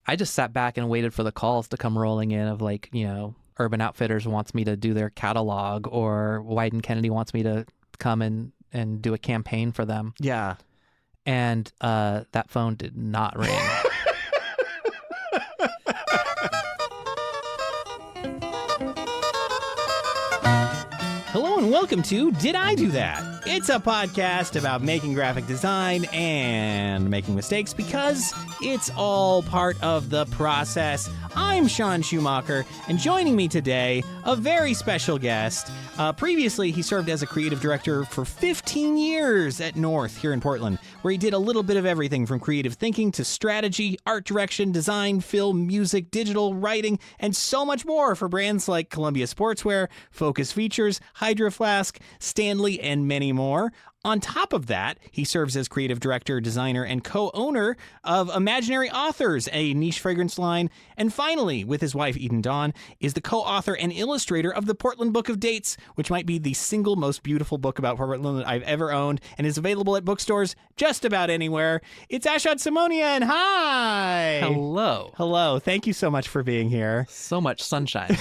I just sat back and waited for the calls to come rolling in of like, Urban Outfitters wants me to do their catalog, or Wyden Kennedy wants me to come and do a campaign for them. Yeah. And that phone did not ring. Hello and welcome to Did I Do That? It's a podcast about making graphic design and making mistakes because it's all part of the process. I'm Sean Schumacher, and joining me today, a very special guest. Previously, he served as a creative director for 15 years at North here in Portland, where he did a little bit of everything from creative thinking to strategy, art direction, design, film, music, digital, writing, and so much more for brands like Columbia Sportswear, Focus Features, Hydro Flask, Stanley, and many more. On top of that, he serves as creative director, designer, and co-owner of Imaginary Authors, a niche fragrance line. And finally, with his wife, Eden Dawn, is the co-author and illustrator of the Portland Book of Dates, which might be the single most beautiful book about Portland that I've ever owned and is available at bookstores just about anywhere. It's Ashod Simonian. Hi! Hello. Hello. Thank you so much for being here. So much sunshine.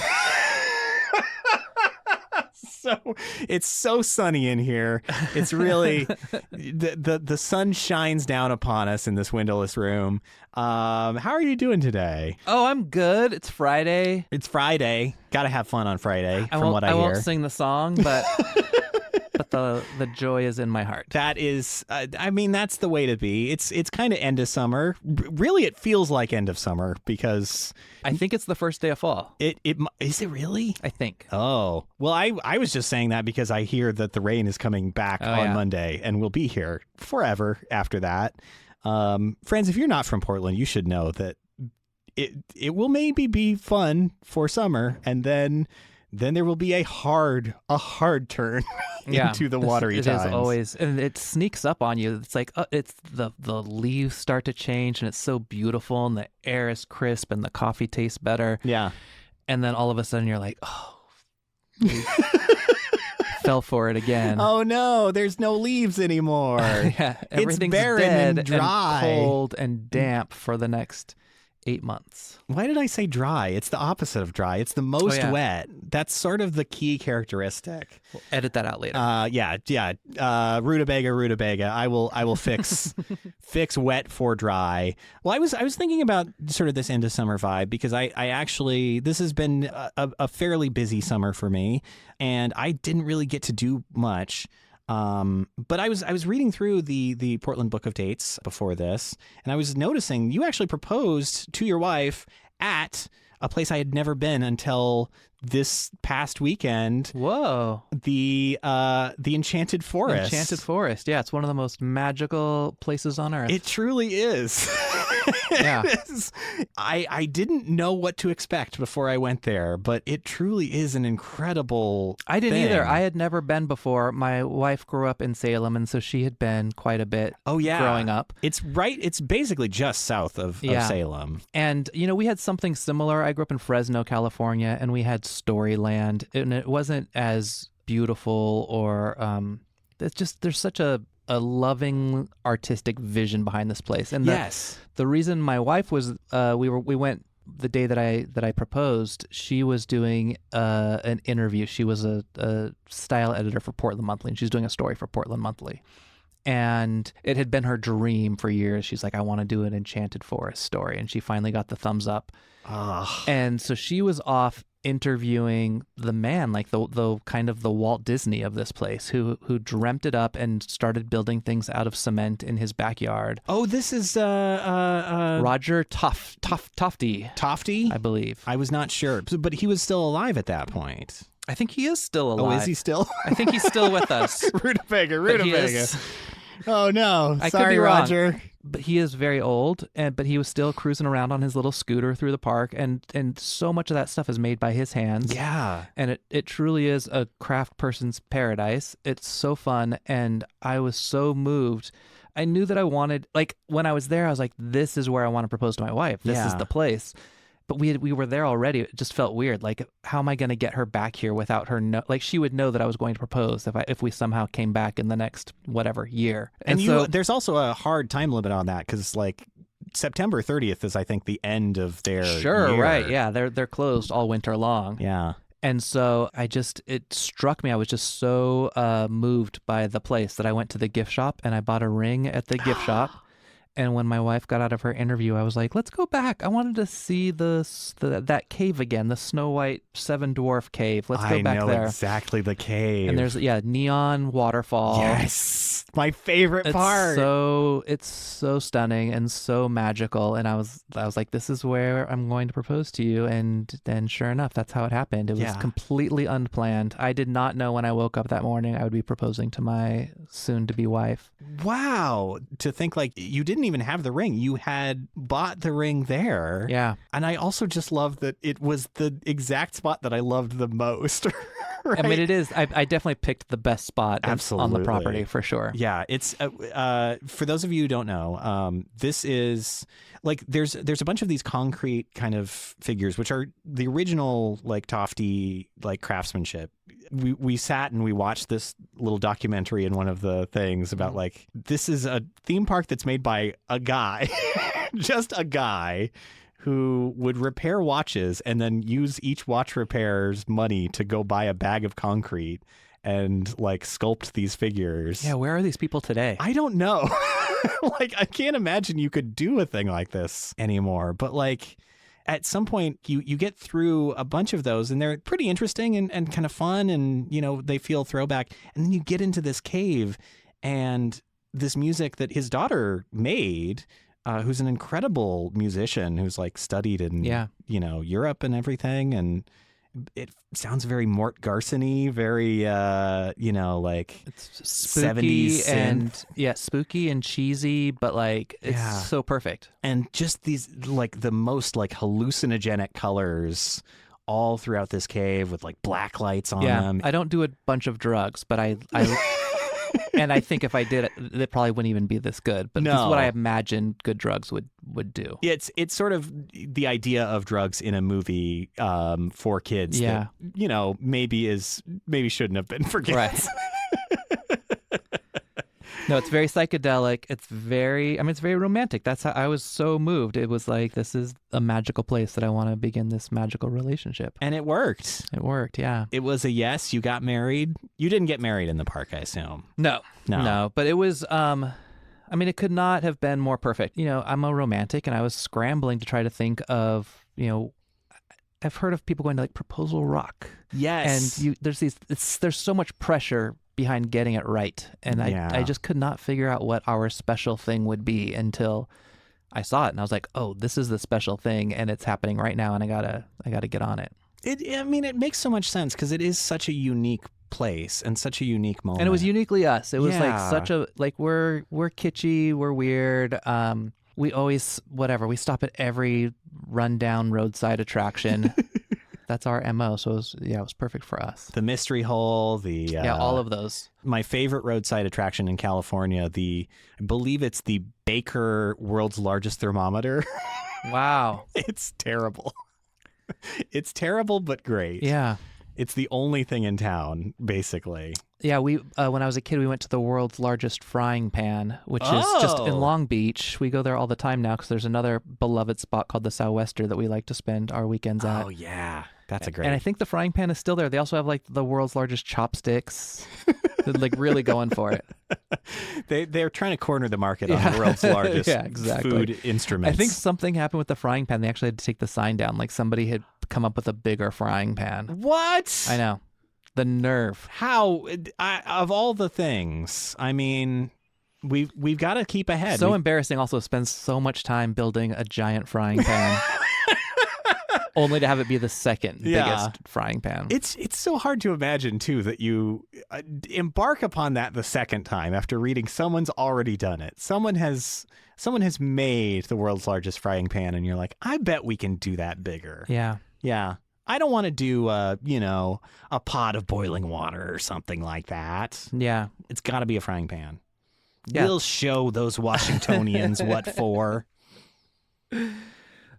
So it's so sunny in here. It's really the sun shines down upon us in this windowless room. How are you doing today? Oh, I'm good. It's Friday. It's Friday. Got to have fun on Friday, I won't sing the song, but but the joy is in my heart. That is, that's the way to be. It's kind of end of summer. Really, it feels like end of summer because I think it's the first day of fall. Is it really? I think. Oh, well, I was just saying that because I hear that the rain is coming back on Monday and will be here forever after that. Friends, if you're not from Portland, you should know that it will maybe be fun for summer, and then there will be a hard turn into the watery times. It is always, and it sneaks up on you. It's like it's the leaves start to change, and it's so beautiful, and the air is crisp, and the coffee tastes better. Yeah, and then all of a sudden you're like, oh, fell for it again. Oh no, there's no leaves anymore. Yeah, everything's it's barren dead and dry, and cold and damp for the next 8 months. Why did I say dry? It's the opposite of dry. It's the most wet. That's sort of the key characteristic. We'll edit that out later. Rutabaga. I will fix fix wet for dry. Well, I was thinking about sort of this end of summer vibe because I actually, this has been a fairly busy summer for me, and I didn't really get to do much. But I was reading through the Portland Book of Dates before this, and I was noticing you actually proposed to your wife at a place I had never been until this past weekend. Whoa. The Enchanted Forest. Enchanted Forest. Yeah, it's one of the most magical places on earth. It truly is. Yeah. It is. I didn't know what to expect before I went there, but it truly is an incredible I didn't thing. either. I had never been before. My wife grew up in Salem, and so she had been quite a bit growing up. It's basically just south of Salem. And, we had something similar. I grew up in Fresno, California, and we had Storyland, and it wasn't as beautiful or it's just there's such a loving artistic vision behind this place. And the reason my wife was we went the day that I proposed. She was doing an interview. She was a style editor for Portland Monthly, and she's doing a story for Portland Monthly. And it had been her dream for years. She's like, I want to do an Enchanted Forest story. And she finally got the thumbs up. And so she was off interviewing the man, like the kind of the Walt Disney of this place, who dreamt it up and started building things out of cement in his backyard. Oh, this is Roger Tofty. Tofty? I believe. I was not sure, but he was still alive at that point. I think he is still alive. Oh, is he still? I think he's still with us. Rutabaga. Oh, no. I Sorry, could be wrong. Roger. But he is very old, but he was still cruising around on his little scooter through the park, and so much of that stuff is made by his hands. Yeah. And it truly is a craft person's paradise. It's so fun, and I was so moved. I knew that I wanted, like, when I was there, I was like, this is where I want to propose to my wife. This is the place. But we were there already. It just felt weird. Like, how am I going to get her back here without her? Like, she would know that I was going to propose if we somehow came back in the next whatever year. And there's also a hard time limit on that because, like, September 30th is, I think, the end of their Sure, year. right. Yeah, they're closed all winter long. Yeah. And so it struck me. I was just so moved by the place that I went to the gift shop and I bought a ring at the gift shop. And when my wife got out of her interview, I was like, let's go back. I wanted to see that cave again, the Snow White Seven Dwarf Cave. Let's go back I know there. exactly the cave. And there's, neon waterfall. Yes. My favorite part. It's so stunning and so magical. And I was like, this is where I'm going to propose to you. And then sure enough, that's how it happened. It was completely unplanned. I did not know when I woke up that morning I would be proposing to my soon-to-be wife. Wow. To think like you didn't even have the ring. You had bought the ring there. Yeah. And I also just love that it was the exact spot that I loved the most. Right? I mean, it is. I definitely picked the best spot on the property for sure. Yeah. It's for those of you who don't know, this is like there's a bunch of these concrete kind of figures, which are the original like Tofty like craftsmanship. We sat and we watched this little documentary in one of the things about like, this is a theme park that's made by a guy, just a guy who would repair watches and then use each watch repair's money to go buy a bag of concrete and like sculpt these figures. Yeah, where are these people today? I don't know. Like, I can't imagine you could do a thing like this anymore. But like, at some point you get through a bunch of those and they're pretty interesting and kind of fun and, you know, they feel throwback. And then you get into this cave and this music that his daughter made, who's an incredible musician who's like studied in, you know, Europe and everything. And it sounds very Mort Garson-y, very, you know, like it's spooky 70s and spooky and cheesy, but like it's so perfect. And just these like the most like hallucinogenic colors all throughout this cave with like black lights on them. I don't do a bunch of drugs, but I and I think if I did it probably wouldn't even be this good. But this is what I imagine good drugs would do. It's sort of the idea of drugs in a movie for kids that, you know, maybe shouldn't have been for kids. Right. No, it's very psychedelic. It's very romantic. That's how I was so moved. It was like, this is a magical place that I want to begin this magical relationship. And it worked. It worked, yeah. It was a yes. You got married. You didn't get married in the park, I assume. No. But it was, I mean, it could not have been more perfect. You know, I'm a romantic and I was scrambling to try to think of, you know, I've heard of people going to like Proposal Rock. Yes. And there's so much pressure behind getting it right. And I just could not figure out what our special thing would be until I saw it. And I was like, oh, this is the special thing and it's happening right now and I gotta get on it. I mean, it makes so much sense because it is such a unique place and such a unique moment. And it was uniquely us. It was like such a, like we're kitschy, we're weird. We always, we stop at every rundown roadside attraction. That's our MO. So it was perfect for us. The Mystery Hole, all of those. My favorite roadside attraction in California, I believe it's the Baker World's Largest Thermometer. Wow. It's terrible. It's terrible, but great. Yeah. It's the only thing in town, basically. Yeah, we when I was a kid, we went to the world's largest frying pan, which is just in Long Beach. We go there all the time now because there's another beloved spot called the Sou'wester that we like to spend our weekends at. Oh, yeah. That's a great. And I think the frying pan is still there. They also have like the world's largest chopsticks. They're like really going for it. They're trying to corner the market on the world's largest food instruments. I think something happened with the frying pan. They actually had to take the sign down. Like somebody had come up with a bigger frying pan. What? I know. The nerve. How? Of all the things, I mean, we've got to keep ahead. So embarrassing also spends so much time building a giant frying pan. Only to have it be the second biggest frying pan. It's so hard to imagine, too, that you embark upon that the second time after reading someone's already done it. Someone has made the world's largest frying pan, and you're like, I bet we can do that bigger. Yeah. Yeah. I don't want to do, a pot of boiling water or something like that. Yeah. It's got to be a frying pan. Yeah. We'll show those Washingtonians what for.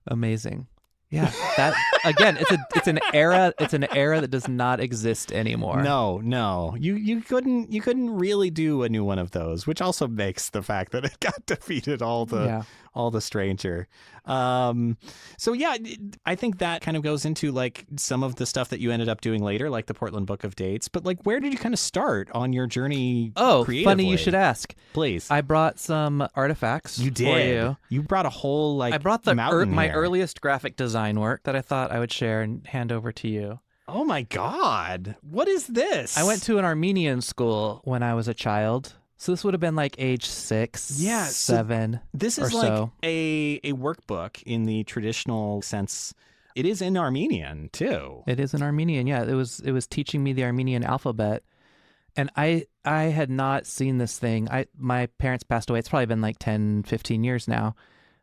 Amazing. Yeah, that again, it's an era that does not exist anymore. No, you couldn't really do a new one of those, which also makes the fact that it got defeated all the stranger. So yeah, I think that kind of goes into like some of the stuff that you ended up doing later, like the Portland Book of Dates. But like, where did you kind of start on your journey? Oh, creatively? funny you should ask. Please, I brought some artifacts. you did. For you. You brought a whole like. I brought my here. earliest graphic design work that I thought I would share and hand over to you. Oh my God, what is this? I went to an Armenian school when I was a child. So this would have been like age 6, 7. So this is like so. a workbook in the traditional sense. It is in Armenian too. It is in Armenian. Yeah, it was teaching me the Armenian alphabet. And I had not seen this thing. My parents passed away. It's probably been like 10, 15 years now.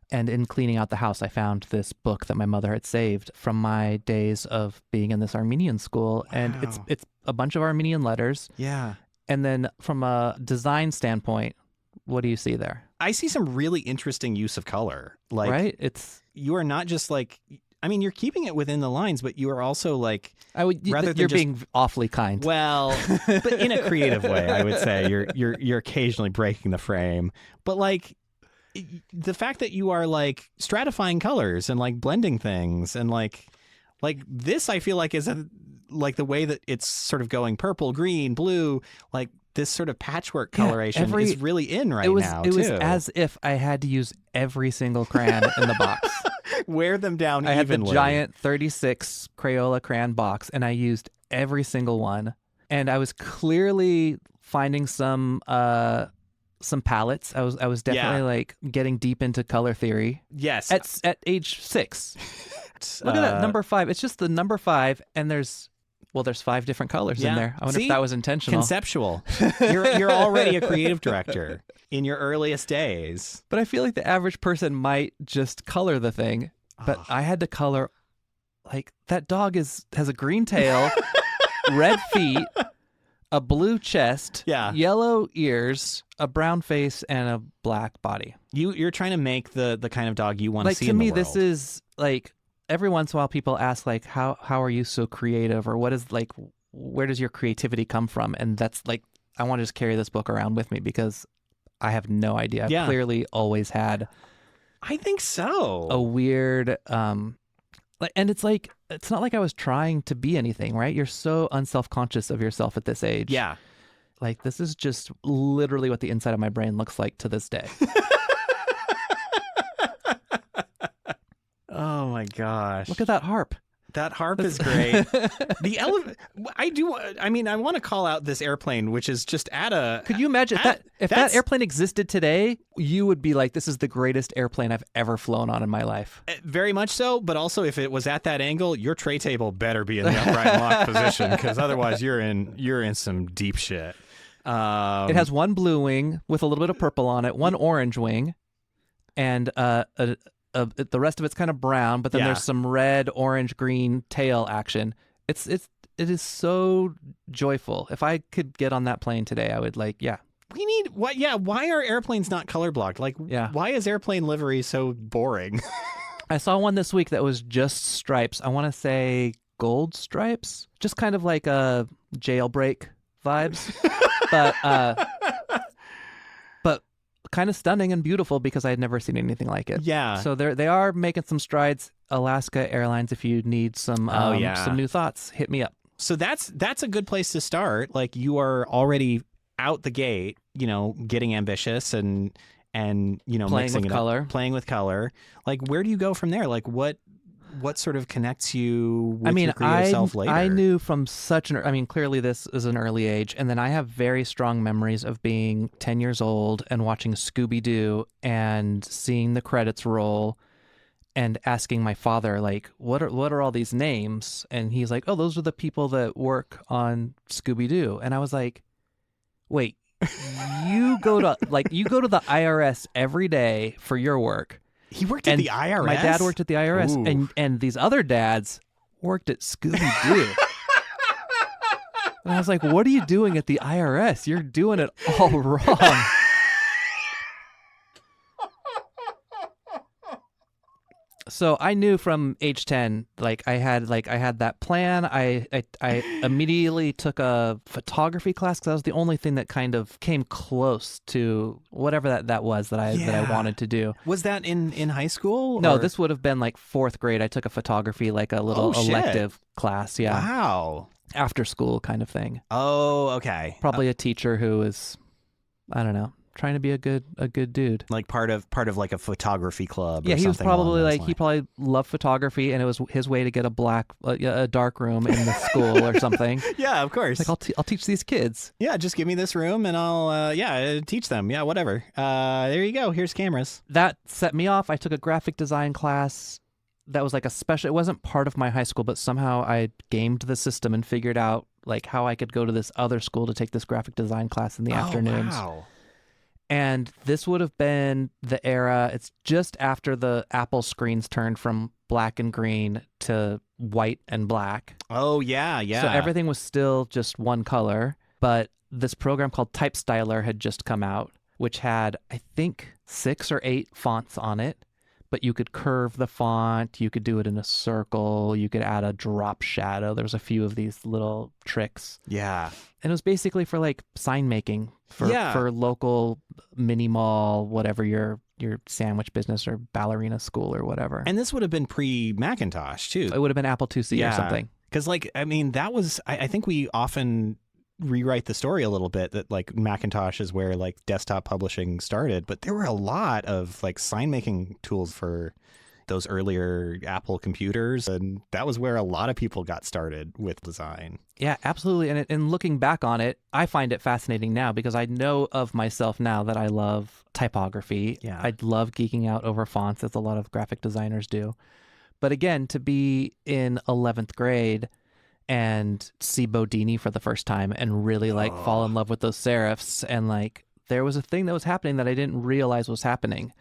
And in cleaning out the house, I found this book that my mother had saved from my days of being in this Armenian school. Wow. And it's a bunch of Armenian letters. Yeah. And then from a design standpoint, what do you see there? I see some really interesting use of color. Like, right? You are not just like, I mean, you're keeping it within the lines, but you are also like, you're being awfully kind. Well, but in a creative way, I would say you're occasionally breaking the frame. But like, the fact that you are like stratifying colors and like blending things and like this, I feel like is like the way that it's sort of going purple, green, blue, like this sort of patchwork coloration is really in now. It was as if I had to use every single crayon in the box. Wear them down I evenly. had the giant 36 Crayola crayon box, and I used every single one. And I was clearly finding some palettes. I was definitely like getting deep into color theory. Yes. At age 6. Look at that number 5. It's just the number 5, and there's 5 different colors in there. I wonder if that was intentional. Conceptual. You're already a creative director in your earliest days. But I feel like the average person might just color the thing. But I had to color, like, that dog has a green tail, red feet, a blue chest, yellow ears, a brown face, and a black body. You're trying to make the kind of dog you want to see to in the me, world. this is like, every once in a while people ask like, how are you so creative, or what is like, where does your creativity come from? And that's like, I want to just carry this book around with me because I have no idea. I've clearly always had, I think so, a weird and it's like, it's not like I was trying to be anything, right? You're so unself-conscious of yourself at this age. Yeah. Like, this is just literally what the inside of my brain looks like to this day. Oh my gosh. Look at that harp. That harp is great. The I want to call out this airplane, which is just at a... Could you imagine if that airplane existed today, you would be like, this is the greatest airplane I've ever flown on in my life. Very much so, but also if it was at that angle, your tray table better be in the upright and locked position, because otherwise you're in some deep shit. It has one blue wing with a little bit of purple on it, one orange wing, and the rest of it's kind of brown, but then there's some red, orange, green tail action. It is so joyful. If I could get on that plane today, I would We need what? Yeah. Why are airplanes not color blocked? Like, why is airplane livery so boring? I saw one this week that was just stripes. I want to say gold stripes, just kind of like a jailbreak vibes, but kind of stunning and beautiful because I had never seen anything like it. Yeah. So they are making some strides. Alaska Airlines, if you need some new thoughts, hit me up. So that's a good place to start. Like, you are already out the gate, getting ambitious and playing mixing with it color. Up, playing with color. Like, where do you go from there? Like, what sort of connects you with your creative self later? I knew from clearly this is an early age. And then I have very strong memories of being 10 years old and watching Scooby Doo and seeing the credits roll and asking my father, like, what are all these names? And he's like, oh, those are the people that work on Scooby Doo. And I was like, wait, you go to the IRS every day for your work. He worked at the IRS? My dad worked at the IRS, and these other dads worked at Scooby-Doo. And I was like, what are you doing at the IRS? You're doing it all wrong. So I knew from age 10, I had that plan. I immediately took a photography class because that was the only thing that kind of came close to whatever that was that I wanted to do. Was that in high school? No, or? this would have been like fourth grade. I took a photography, like a little elective class. Yeah. Wow. After school kind of thing. Oh, okay. Probably a teacher who was, I don't know, trying to be a good dude. Like part of like a photography club. Yeah, or he was something probably along those he lines. probably loved photography, and it was his way to get a dark room in the school or something. Yeah, of course. Like I'll teach these kids. Yeah, just give me this room and I'll teach them. Yeah, whatever. There you go. Here's cameras. That set me off. I took a graphic design class. That was like a special. It wasn't part of my high school, but somehow I gamed the system and figured out like how I could go to this other school to take this graphic design class in the afternoons. Wow. And this would have been the era, it's just after the Apple screens turned from black and green to white and black. Oh, yeah. So everything was still just one color, but this program called Type Styler had just come out, which had, I think, 6 or 8 fonts on it. But you could curve the font, you could do it in a circle, you could add a drop shadow. There was a few of these little tricks. Yeah. And it was basically for like sign making for local mini mall, whatever your sandwich business or ballerina school or whatever. And this would have been pre-Macintosh, too. It would have been Apple IIc or something. Because, that was, I think we often rewrite the story a little bit that like Macintosh is where like desktop publishing started, but there were a lot of like sign making tools for those earlier Apple computers, and that was where a lot of people got started with design. Yeah, absolutely. And looking back on it, I find it fascinating now because I know of myself now that I love typography. Yeah. I love geeking out over fonts, as a lot of graphic designers do. But again, to be in 11th grade and see Bodini for the first time and really fall in love with those serifs, and like there was a thing that was happening that I didn't realize was happening,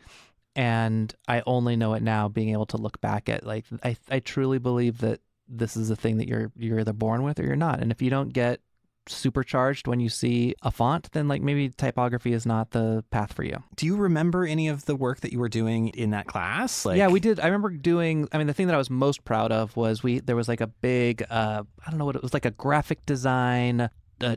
and I only know it now being able to look back at like I truly believe that this is a thing that you're either born with or you're not, and if you don't get supercharged when you see a font, then like maybe typography is not the path for you. Do you remember any of the work that you were doing in that class? Yeah, we did. I remember doing, the thing that I was most proud of was there was like a big, I don't know what it was, like a graphic design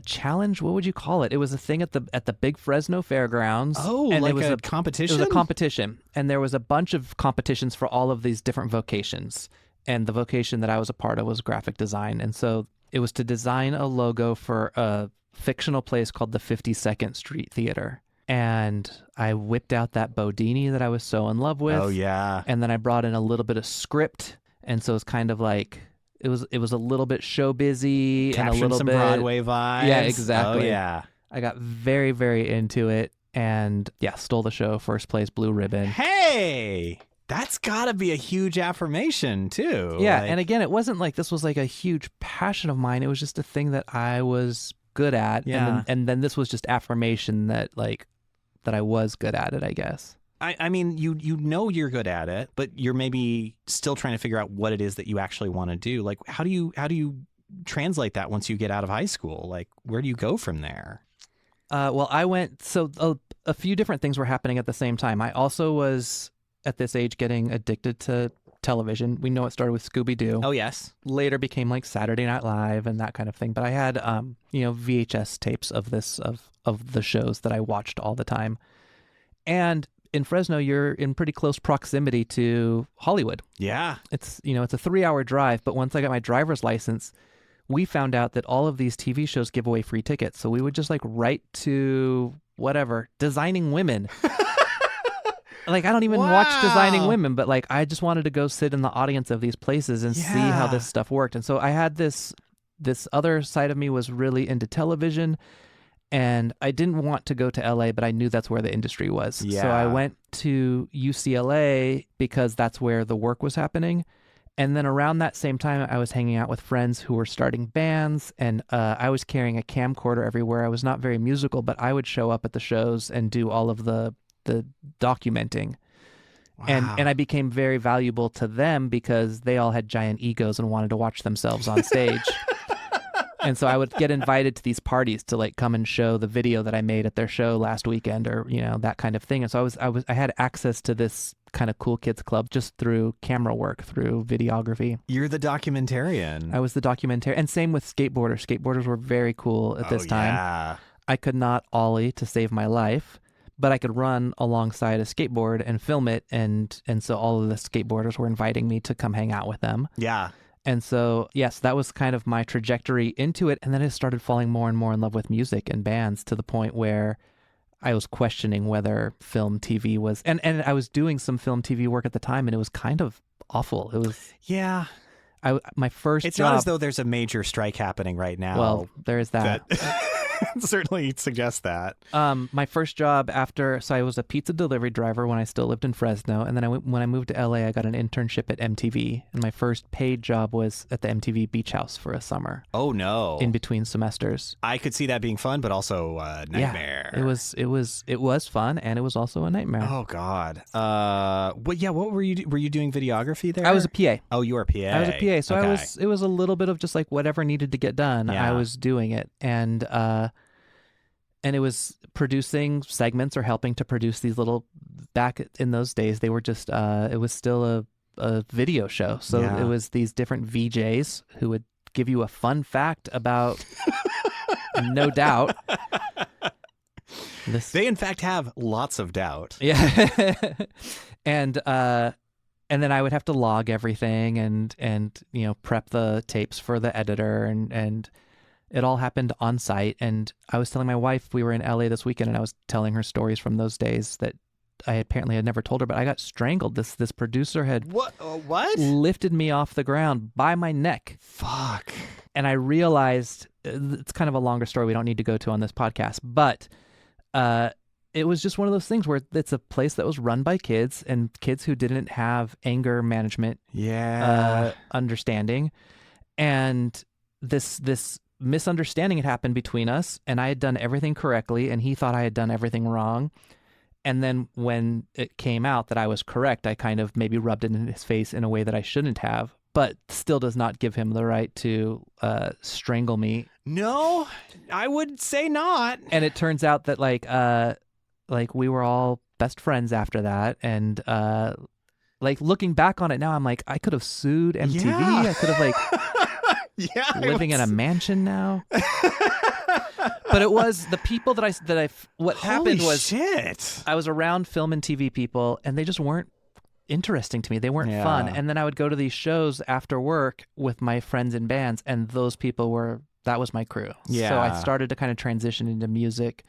challenge. What would you call it? It was a thing at the big Fresno Fairgrounds. Oh, and like it was a competition? It was a competition. And there was a bunch of competitions for all of these different vocations. And the vocation that I was a part of was graphic design. And so it was to design a logo for a fictional place called the 52nd Street Theater. And I whipped out that Bodini that I was so in love with. Oh, yeah. And then I brought in a little bit of script. And so it's kind of like, it was a little bit show busy and a little some bit Broadway vibes. Yeah, exactly. Oh, yeah. I got very, very into it and stole the show, first place, blue ribbon. Hey! That's got to be a huge affirmation, too. Yeah, and again, it wasn't like this was like a huge passion of mine. It was just a thing that I was good at. Yeah. And then this was just affirmation that I was good at it, I guess. I mean, you know you're good at it, but you're maybe still trying to figure out what it is that you actually want to do. Like, how do you translate that once you get out of high school? Like, where do you go from there? Well, I went, so a few different things were happening at the same time. I also was at this age getting addicted to television. We know it started with Scooby Doo. Oh, yes. Later became like Saturday Night Live and that kind of thing. But I had, VHS tapes of the shows that I watched all the time. And in Fresno, you're in pretty close proximity to Hollywood. Yeah. It's a 3-hour drive. But once I got my driver's license, we found out that all of these TV shows give away free tickets. So we would just like write to whatever, Designing Women. Like, I don't even watch Designing Women, but like, I just wanted to go sit in the audience of these places and see how this stuff worked. And so I had this other side of me was really into television, and I didn't want to go to LA, but I knew that's where the industry was. Yeah. So I went to UCLA because that's where the work was happening. And then around that same time, I was hanging out with friends who were starting bands, and I was carrying a camcorder everywhere. I was not very musical, but I would show up at the shows and do all of the documenting. Wow. And I became very valuable to them because they all had giant egos and wanted to watch themselves on stage. And so I would get invited to these parties to like come and show the video that I made at their show last weekend, or that kind of thing. And so I had access to this kind of cool kids club just through camera work, through videography. You're the documentarian. I was the documentarian. And same with skateboarders. Skateboarders were very cool at this time. Yeah. I could not ollie to save my life, but I could run alongside a skateboard and film it. And so all of the skateboarders were inviting me to come hang out with them. Yeah. And so, yes, that was kind of my trajectory into it. And then I started falling more and more in love with music and bands to the point where I was questioning whether film TV was, and I was doing some film TV work at the time, and it was kind of awful. It was, Yeah. my first It's job. not as though there's a major strike happening right now. Well, there is that. Certainly suggests that. My first job so I was a pizza delivery driver when I still lived in Fresno. And then when I moved to LA, I got an internship at MTV. And my first paid job was at the MTV Beach House for a summer. Oh, no. In between semesters. I could see that being fun, but also a nightmare. Yeah, it was fun, and it was also a nightmare. Oh, God. What were you doing videography there? I was a PA. Oh, you were a PA. I was a PA, so Okay. it was a little bit of just like whatever needed to get done. Yeah. I was doing it, and it was producing segments or helping to produce these little. Back in those days, they were just it was still a video show, so Yeah. it was these different VJs who would give you a fun fact about No Doubt. They in fact have lots of doubt. Yeah. and then I would have to log everything and prep the tapes for the editor and it all happened on site. And I was telling my wife, we were in LA this weekend, and I was telling her stories from those days that I apparently had never told her, but I got strangled. This producer had What? What? lifted me off the ground by my neck. Fuck. And I realized, it's kind of a longer story we don't need to go to on this podcast, but it was just one of those things where it's a place that was run by kids and kids who didn't have anger management understanding. And this misunderstanding had happened between us, and I had done everything correctly, and he thought I had done everything wrong. And then when it came out that I was correct, I kind of maybe rubbed it in his face in a way that I shouldn't have, but still does not give him the right to strangle me. No, I would say not. And it turns out that like we were all best friends after that. And like looking back on it now, I'm like, I could have sued MTV. Yeah. I could have like living in a mansion now. But it was the people what Holy happened was shit. I was around film and TV people, and they just weren't interesting to me. They weren't fun. And then I would go to these shows after work with my friends in bands, and those people that was my crew. Yeah. So I started to kind of transition into music.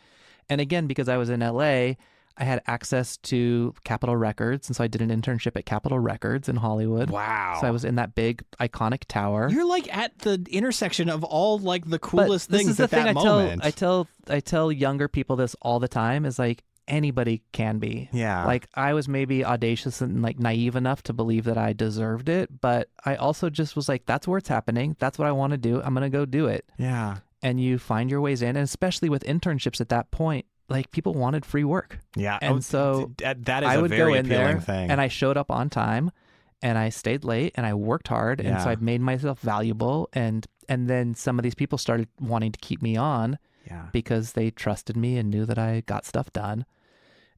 And again, because I was in LA, I had access to Capitol Records, and so I did an internship at Capitol Records in Hollywood. Wow. So I was in that big iconic tower. You're like at the intersection of all like the coolest But this things is the at that thing moment. I tell younger people this all the time, is like anybody can be. Yeah. Like I was maybe audacious and like naive enough to believe that I deserved it, but I also just was like, that's where it's happening. That's what I want to do. I'm going to go do it. Yeah. And you find your ways in, and especially with internships at that point, like people wanted free work. Yeah. And so that is I a would very go in appealing there thing. and I showed up on time, and I stayed late, and I worked hard. And so Yeah. I made myself valuable. And then some of these people started wanting to keep me on yeah. because they trusted me and knew that I got stuff done.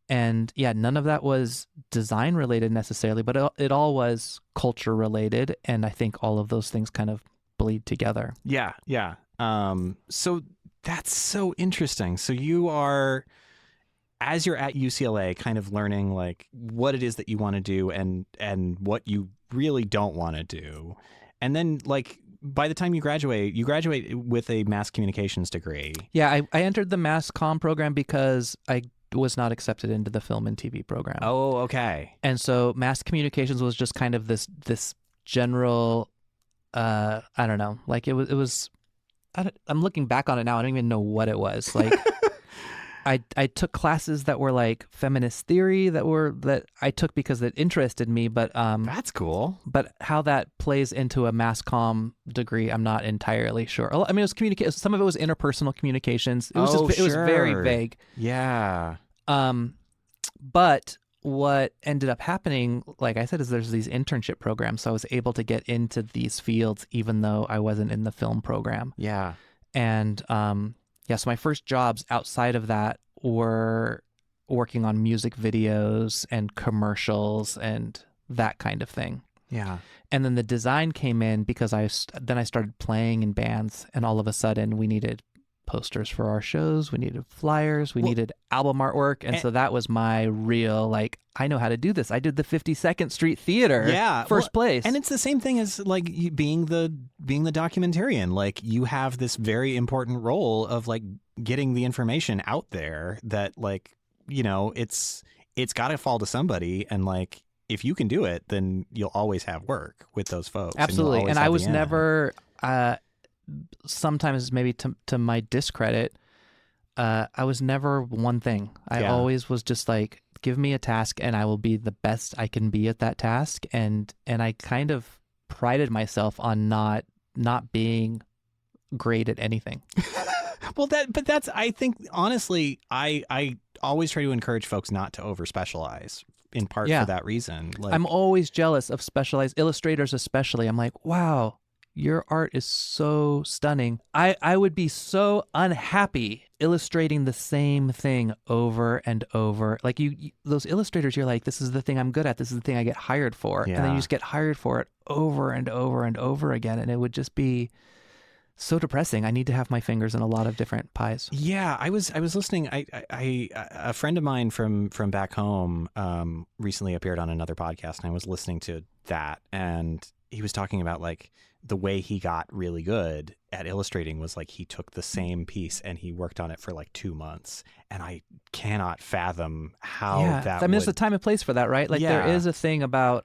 And yeah, none of that was design related necessarily, but it all was culture related. And I think all of those things kind of bleed together. Yeah. Yeah. So that's so interesting. So you are, as you're at UCLA, kind of learning like what it is that you want to do and what you really don't want to do. And then like by the time you graduate with a mass communications degree. Yeah, I entered the mass comm program because I was not accepted into the film and TV program. Oh, okay. And so mass communications was just kind of this general, I don't know, like it was, I'm looking back on it now. I don't even know what it was. Like I took classes that were like feminist theory that I took because it interested me, but That's cool. but how that plays into a mass comm degree, I'm not entirely sure. I mean, it was communication. Some of it was interpersonal communications. It was it was very sure. vague. Yeah. But what ended up happening, like I said, is there's these internship programs. So I was able to get into these fields even though I wasn't in the film program. Yeah. And so my first jobs outside of that were working on music videos and commercials and that kind of thing. Yeah. And then the design came in because then I started playing in bands, and all of a sudden we needed posters for our shows, we needed flyers, we needed album artwork, and so that was my real, like, I know how to do this. I did the 52nd Street Theater, first place. And it's the same thing as like being the documentarian. Like, you have this very important role of like getting the information out there that, like, you know, it's got to fall to somebody, and like if you can do it, then you'll always have work with those folks. Absolutely. And I was never sometimes maybe to my discredit, I was never one thing. I always was just like, give me a task and I will be the best I can be at that task. And I kind of prided myself on not being great at anything. Well, that's, I think, honestly, I always try to encourage folks not to over specialize, in part for that reason. Like, I'm always jealous of specialized illustrators, especially. I'm like, wow, your art is so stunning. I would be so unhappy illustrating the same thing over and over. Like you those illustrators, you're like, this is the thing I'm good at. This is the thing I get hired for. Yeah. And then you just get hired for it over and over and over again. And it would just be so depressing. I need to have my fingers in a lot of different pies. Yeah, I was listening. A friend of mine from back home recently appeared on another podcast, and I was listening to that, and he was talking about like the way he got really good at illustrating was like he took the same piece and he worked on it for like 2 months, and I cannot fathom how that. I mean, there's a time and place for that, right? Like there is a thing about.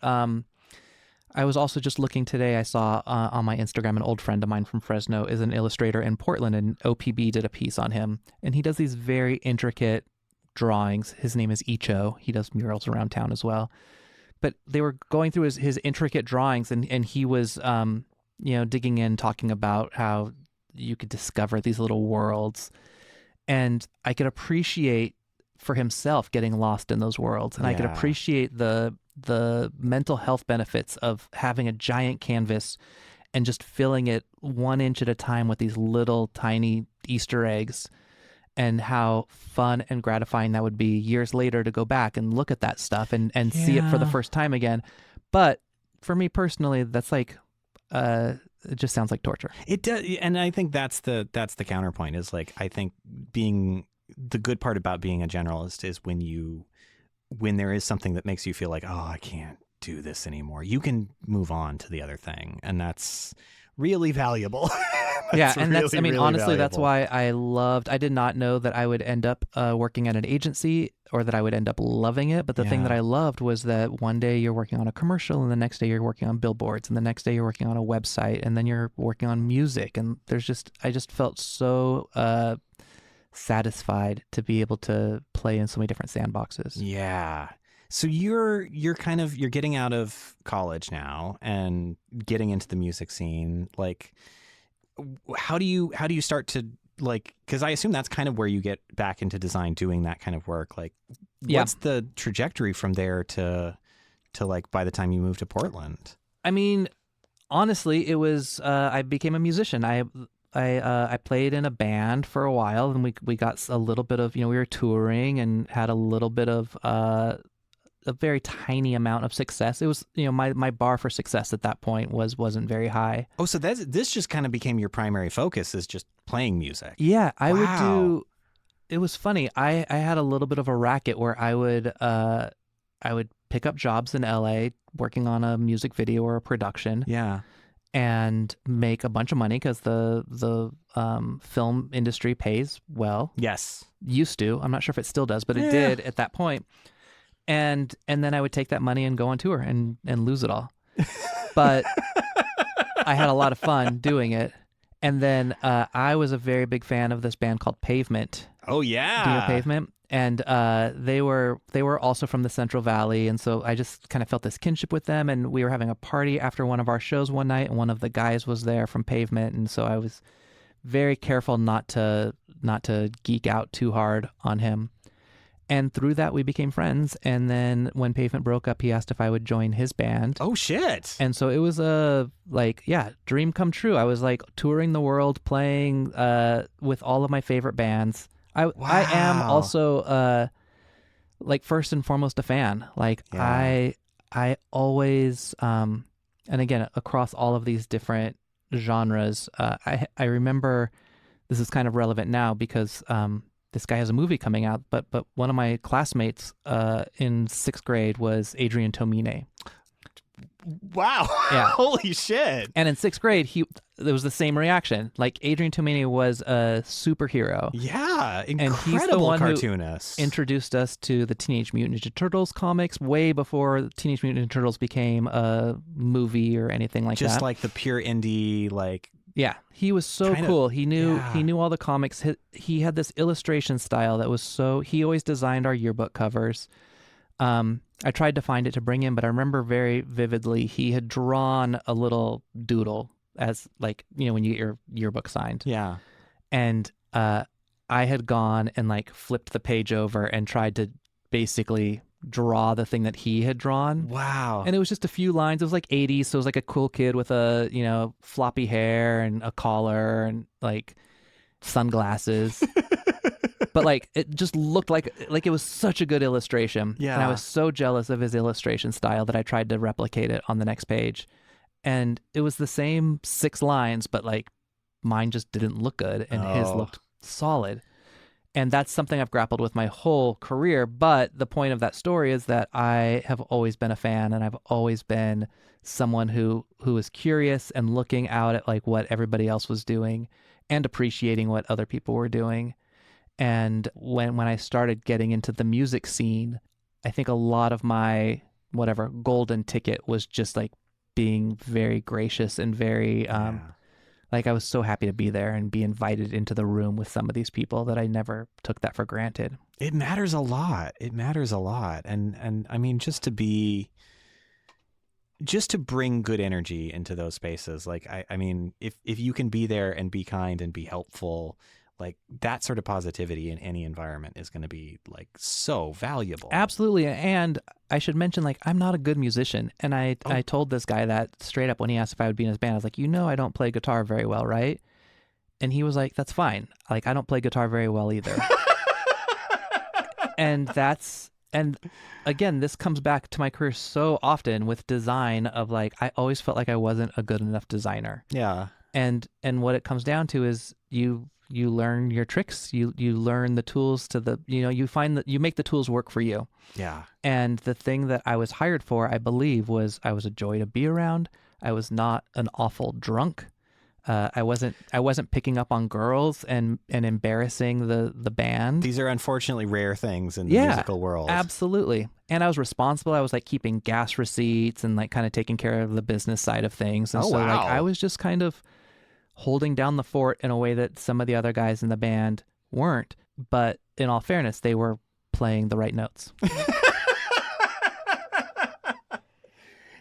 I was also just looking today. I saw on my Instagram an old friend of mine from Fresno is an illustrator in Portland, and OPB did a piece on him. And he does these very intricate drawings. His name is Icho. He does murals around town as well. But they were going through his intricate drawings, and he was, digging in, talking about how you could discover these little worlds. And I could appreciate for himself getting lost in those worlds. And I could appreciate the mental health benefits of having a giant canvas and just filling it 1 inch at a time with these little tiny Easter eggs, and how fun and gratifying that would be years later to go back and look at that stuff and see it for the first time again. But for me personally, that's like, it just sounds like torture. It does. And I think that's the counterpoint is like, I think the good part about being a generalist is when there is something that makes you feel like, oh, I can't do this anymore, you can move on to the other thing. And that's really valuable. Honestly, that's why I did not know that I would end up working at an agency or that I would end up loving it. But the thing that I loved was that one day you're working on a commercial, and the next day you're working on billboards, and the next day you're working on a website, and then you're working on music. And I just felt so satisfied to be able to play in so many different sandboxes. Yeah. So you're getting out of college now and getting into the music scene. Like, how do you start to, like, because I assume that's kind of where you get back into design, doing that kind of work. Like, what's the trajectory from there to like by the time you move to Portland? I mean, honestly, it was I became a musician. I played in a band for a while, and we got a little bit of, we were touring and had a little bit of a very tiny amount of success. It was, my bar for success at that point wasn't very high. Oh, so this just kind of became your primary focus, is just playing music. Yeah, it was funny. I had a little bit of a racket where I would pick up jobs in LA working on a music video or a production. Yeah. And make a bunch of money because the film industry pays well. Yes. Used to. I'm not sure if it still does, but it did at that point. And then I would take that money and go on tour and lose it all. But I had a lot of fun doing it. And then I was a very big fan of this band called Pavement. Oh, yeah. Do you know Pavement? And they were also from the Central Valley, and so I just kind of felt this kinship with them. And we were having a party after one of our shows one night, and one of the guys was there from Pavement, and so I was very careful not to geek out too hard on him. And through that, we became friends. And then when Pavement broke up, he asked if I would join his band. Oh, shit. And so it was a, dream come true. I was like touring the world, playing with all of my favorite bands. I am also like first and foremost a fan. Like Yeah. I always and again across all of these different genres, I remember this is kind of relevant now because this guy has a movie coming out, but one of my classmates in 6th grade was Adrian Tomine. Wow. Yeah. Holy shit. And in 6th grade, there was the same reaction. Like Adrian Tomine was a superhero. Yeah. And he's the Incredible one cartoonist. who introduced us to the Teenage Mutant Ninja Turtles comics way before Teenage Mutant Ninja Turtles became a movie or anything like that. Just like the pure indie, like. Yeah, he was so Kind of- cool. He knew yeah. all the comics. He had this illustration style that was so. He always designed our yearbook covers. I tried to find it to bring in, but I remember very vividly he had drawn a little doodle as like, when you get your yearbook signed. Yeah. And I had gone and like flipped the page over and tried to basically draw the thing that he had drawn. Wow. And it was just a few lines. It was like 80s, so it was like a cool kid with a, floppy hair and a collar and like sunglasses. But like it just looked like it was such a good illustration. Yeah. And I was so jealous of his illustration style that I tried to replicate it on the next page. And it was the same 6 lines, but like mine just didn't look good and his looked solid. And that's something I've grappled with my whole career. But the point of that story is that I have always been a fan, and I've always been someone who is curious and looking out at like what everybody else was doing and appreciating what other people were doing. And when I started getting into the music scene, I think a lot of my whatever golden ticket was just like being very gracious and very like I was so happy to be there and be invited into the room with some of these people that I never took that for granted. It matters a lot. It matters a lot. And I mean, just to bring good energy into those spaces. Like, I mean, if you can be there and be kind and be helpful, like that sort of positivity in any environment is going to be like so valuable. Absolutely. And I should mention, like, I'm not a good musician. And I told this guy that straight up when he asked if I would be in his band. I was like, I don't play guitar very well, right? And he was like, that's fine. Like, I don't play guitar very well either. And again, this comes back to my career so often with design of like, I always felt like I wasn't a good enough designer. Yeah. And what it comes down to is you learn your tricks, you learn the tools to you find that you make the tools work for you. Yeah. And the thing that I was hired for, I believe, was I was a joy to be around. I was not an awful drunk. I wasn't picking up on girls and embarrassing the band. These are unfortunately rare things in the musical world. Absolutely. And I was responsible. I was like keeping gas receipts and like kind of taking care of the business side of things. And wow. like I was just kind of holding down the fort in a way that some of the other guys in the band weren't. But in all fairness, they were playing the right notes.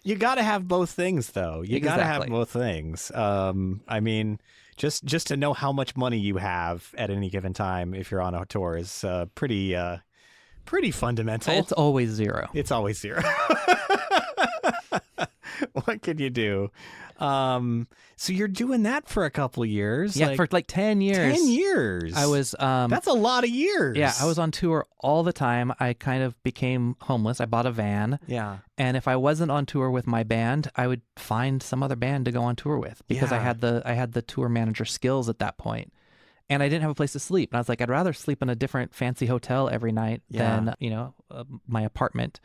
You got to have both things, though. You got to have both things. I mean, just to know how much money you have at any given time if you're on a tour is pretty fundamental. It's always zero. It's always zero. What can you do? So you're doing that for a couple of years. Yeah, for like 10 years. 10 years. I was that's a lot of years. Yeah, I was on tour all the time. I kind of became homeless. I bought a van. Yeah. And if I wasn't on tour with my band, I would find some other band to go on tour with because I had the tour manager skills at that point. And I didn't have a place to sleep. And I was like, I'd rather sleep in a different fancy hotel every night than, my apartment.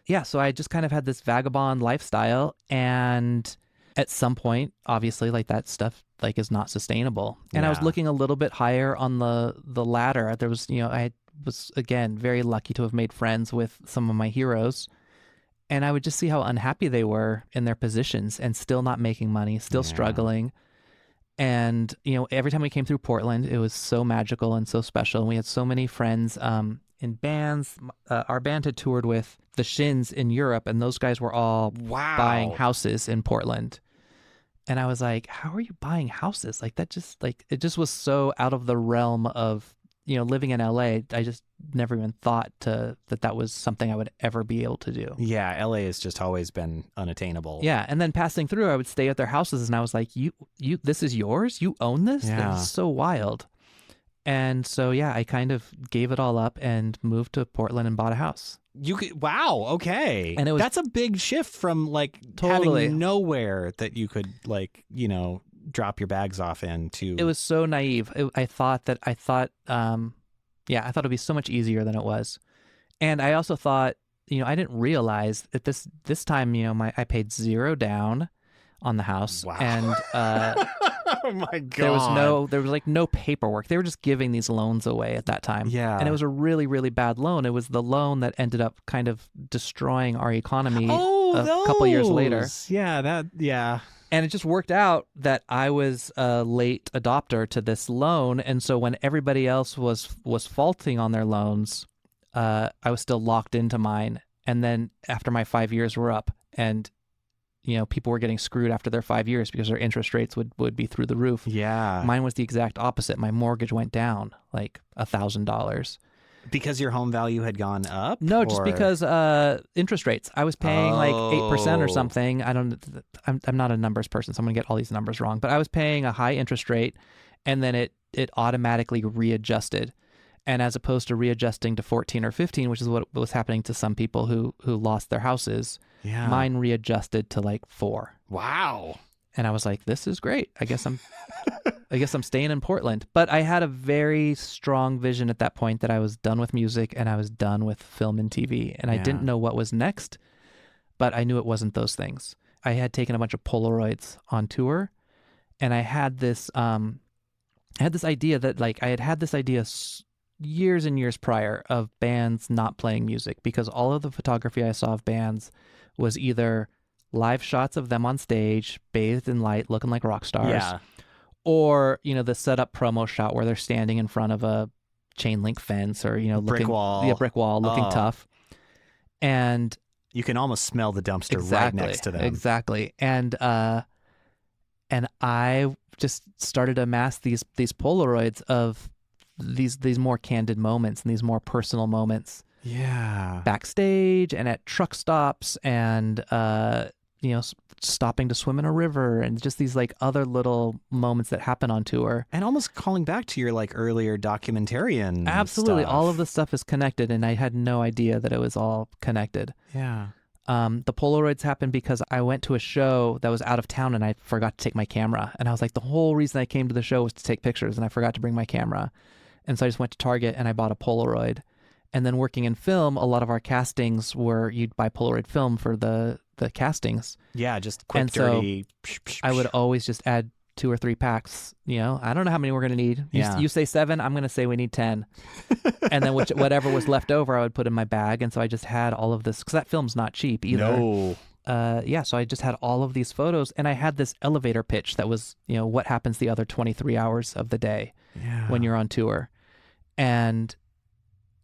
Yeah, so I just kind of had this vagabond lifestyle, and at some point, obviously, like that stuff like is not sustainable. And I was looking a little bit higher on the ladder. There was, I was again very lucky to have made friends with some of my heroes, and I would just see how unhappy they were in their positions and still not making money, still struggling. And every time we came through Portland, it was so magical and so special. And we had so many friends in bands. Our band had toured with the Shins in Europe, and those guys were all buying houses in Portland. And I was like, how are you buying houses? Like that just it just was so out of the realm of, living in LA. I just never even thought that was something I would ever be able to do. Yeah, LA has just always been unattainable. Yeah, and then passing through, I would stay at their houses, and I was like, you this is yours? You own this? Yeah. That is so wild. And so, yeah, I kind of gave it all up and moved to Portland and bought a house. Wow. Okay. And that's a big shift from like Totally. having nowhere that you could like, drop your bags off in to. It was so naive. I thought it'd be so much easier than it was. And I also thought, I didn't realize that this time, I paid $0 down on the house. Wow. And oh my God. there was like no paperwork. They were just giving these loans away at that time. Yeah. And it was a really, really bad loan. It was the loan that ended up kind of destroying our economy a couple years later. Yeah. And it just worked out that I was a late adopter to this loan. And so when everybody else was faulting on their loans, I was still locked into mine. And then after my 5 years were up and, people were getting screwed after their 5 years because their interest rates would be through the roof. Yeah. Mine was the exact opposite. My mortgage went down like $1,000. Because your home value had gone up? No, just because interest rates. I was paying like 8% or something. I'm not a numbers person, so I'm going to get all these numbers wrong. But I was paying a high interest rate, and then it automatically readjusted. And as opposed to readjusting to 14 or 15, which is what was happening to some people who lost their houses, mine readjusted to like 4. Wow. And I was like, this is great. I guess I'm staying in Portland. But I had a very strong vision at that point that I was done with music and I was done with film and TV. And I didn't know what was next, but I knew it wasn't those things. I had taken a bunch of Polaroids on tour, and I had this idea that like I had this idea years and years prior of bands not playing music, because all of the photography I saw of bands was either live shots of them on stage, bathed in light, looking like rock stars, or the setup promo shot where they're standing in front of a chain link fence or brick wall, looking tough, and you can almost smell the dumpster right next to them. Exactly, and I just started to amass these Polaroids of these more candid moments and these more personal moments. Yeah. Backstage and at truck stops and stopping to swim in a river and just these like other little moments that happen on tour. And almost calling back to your like earlier documentarian Absolutely. stuff. All of the stuff is connected, and I had no idea that it was all connected. Yeah. The Polaroids happened because I went to a show that was out of town and I forgot to take my camera. And I was like, the whole reason I came to the show was to take pictures, and I forgot to bring my camera. And so I just went to Target and I bought a Polaroid. And then working in film, a lot of our castings were you'd buy Polaroid film for the castings. Yeah, just quick, and dirty. So I would always just add 2 or 3 packs. I don't know how many we're going to need. You say 7, I'm going to say we need 10. And then whatever was left over, I would put in my bag. And so I just had all of this, because that film's not cheap either. No. So I just had all of these photos, and I had this elevator pitch that was, what happens the other 23 hours of the day when you're on tour. And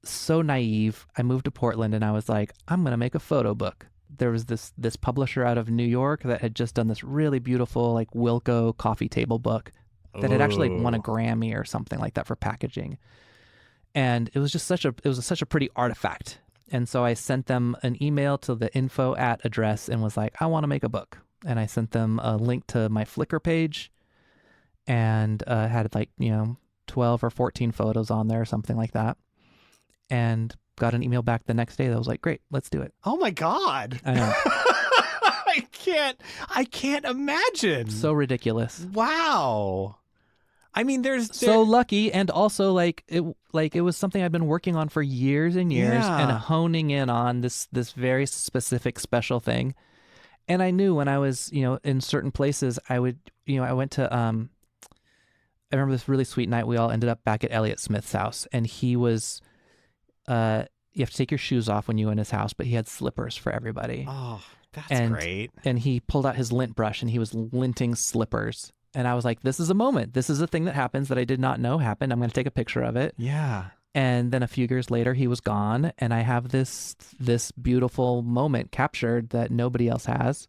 so naive, I moved to Portland and I was like, I'm going to make a photo book. There was this publisher out of New York that had just done this really beautiful like Wilco coffee table book that had actually won a Grammy or something like that for packaging. And it was just such a pretty artifact. And so I sent them an email to the info@ address and was like, I want to make a book. And I sent them a link to my Flickr page and had like, 12 or 14 photos on there or something like that. And got an email back the next day that was like, great, let's do it. Oh my God. I know. I can't imagine. So ridiculous. Wow. I mean, there's so lucky, and also it was something I've been working on for years and years and honing in on this very specific special thing. And I knew when I was, in certain places, I went to I remember this really sweet night. We all ended up back at Elliott Smith's house, and he was you have to take your shoes off when you in his house, but he had slippers for everybody. Oh, that's great. And he pulled out his lint brush and he was linting slippers. And I was like, this is a moment. This is a thing that happens that I did not know happened. I'm going to take a picture of it. Yeah. And then a few years later, he was gone. And I have this beautiful moment captured that nobody else has.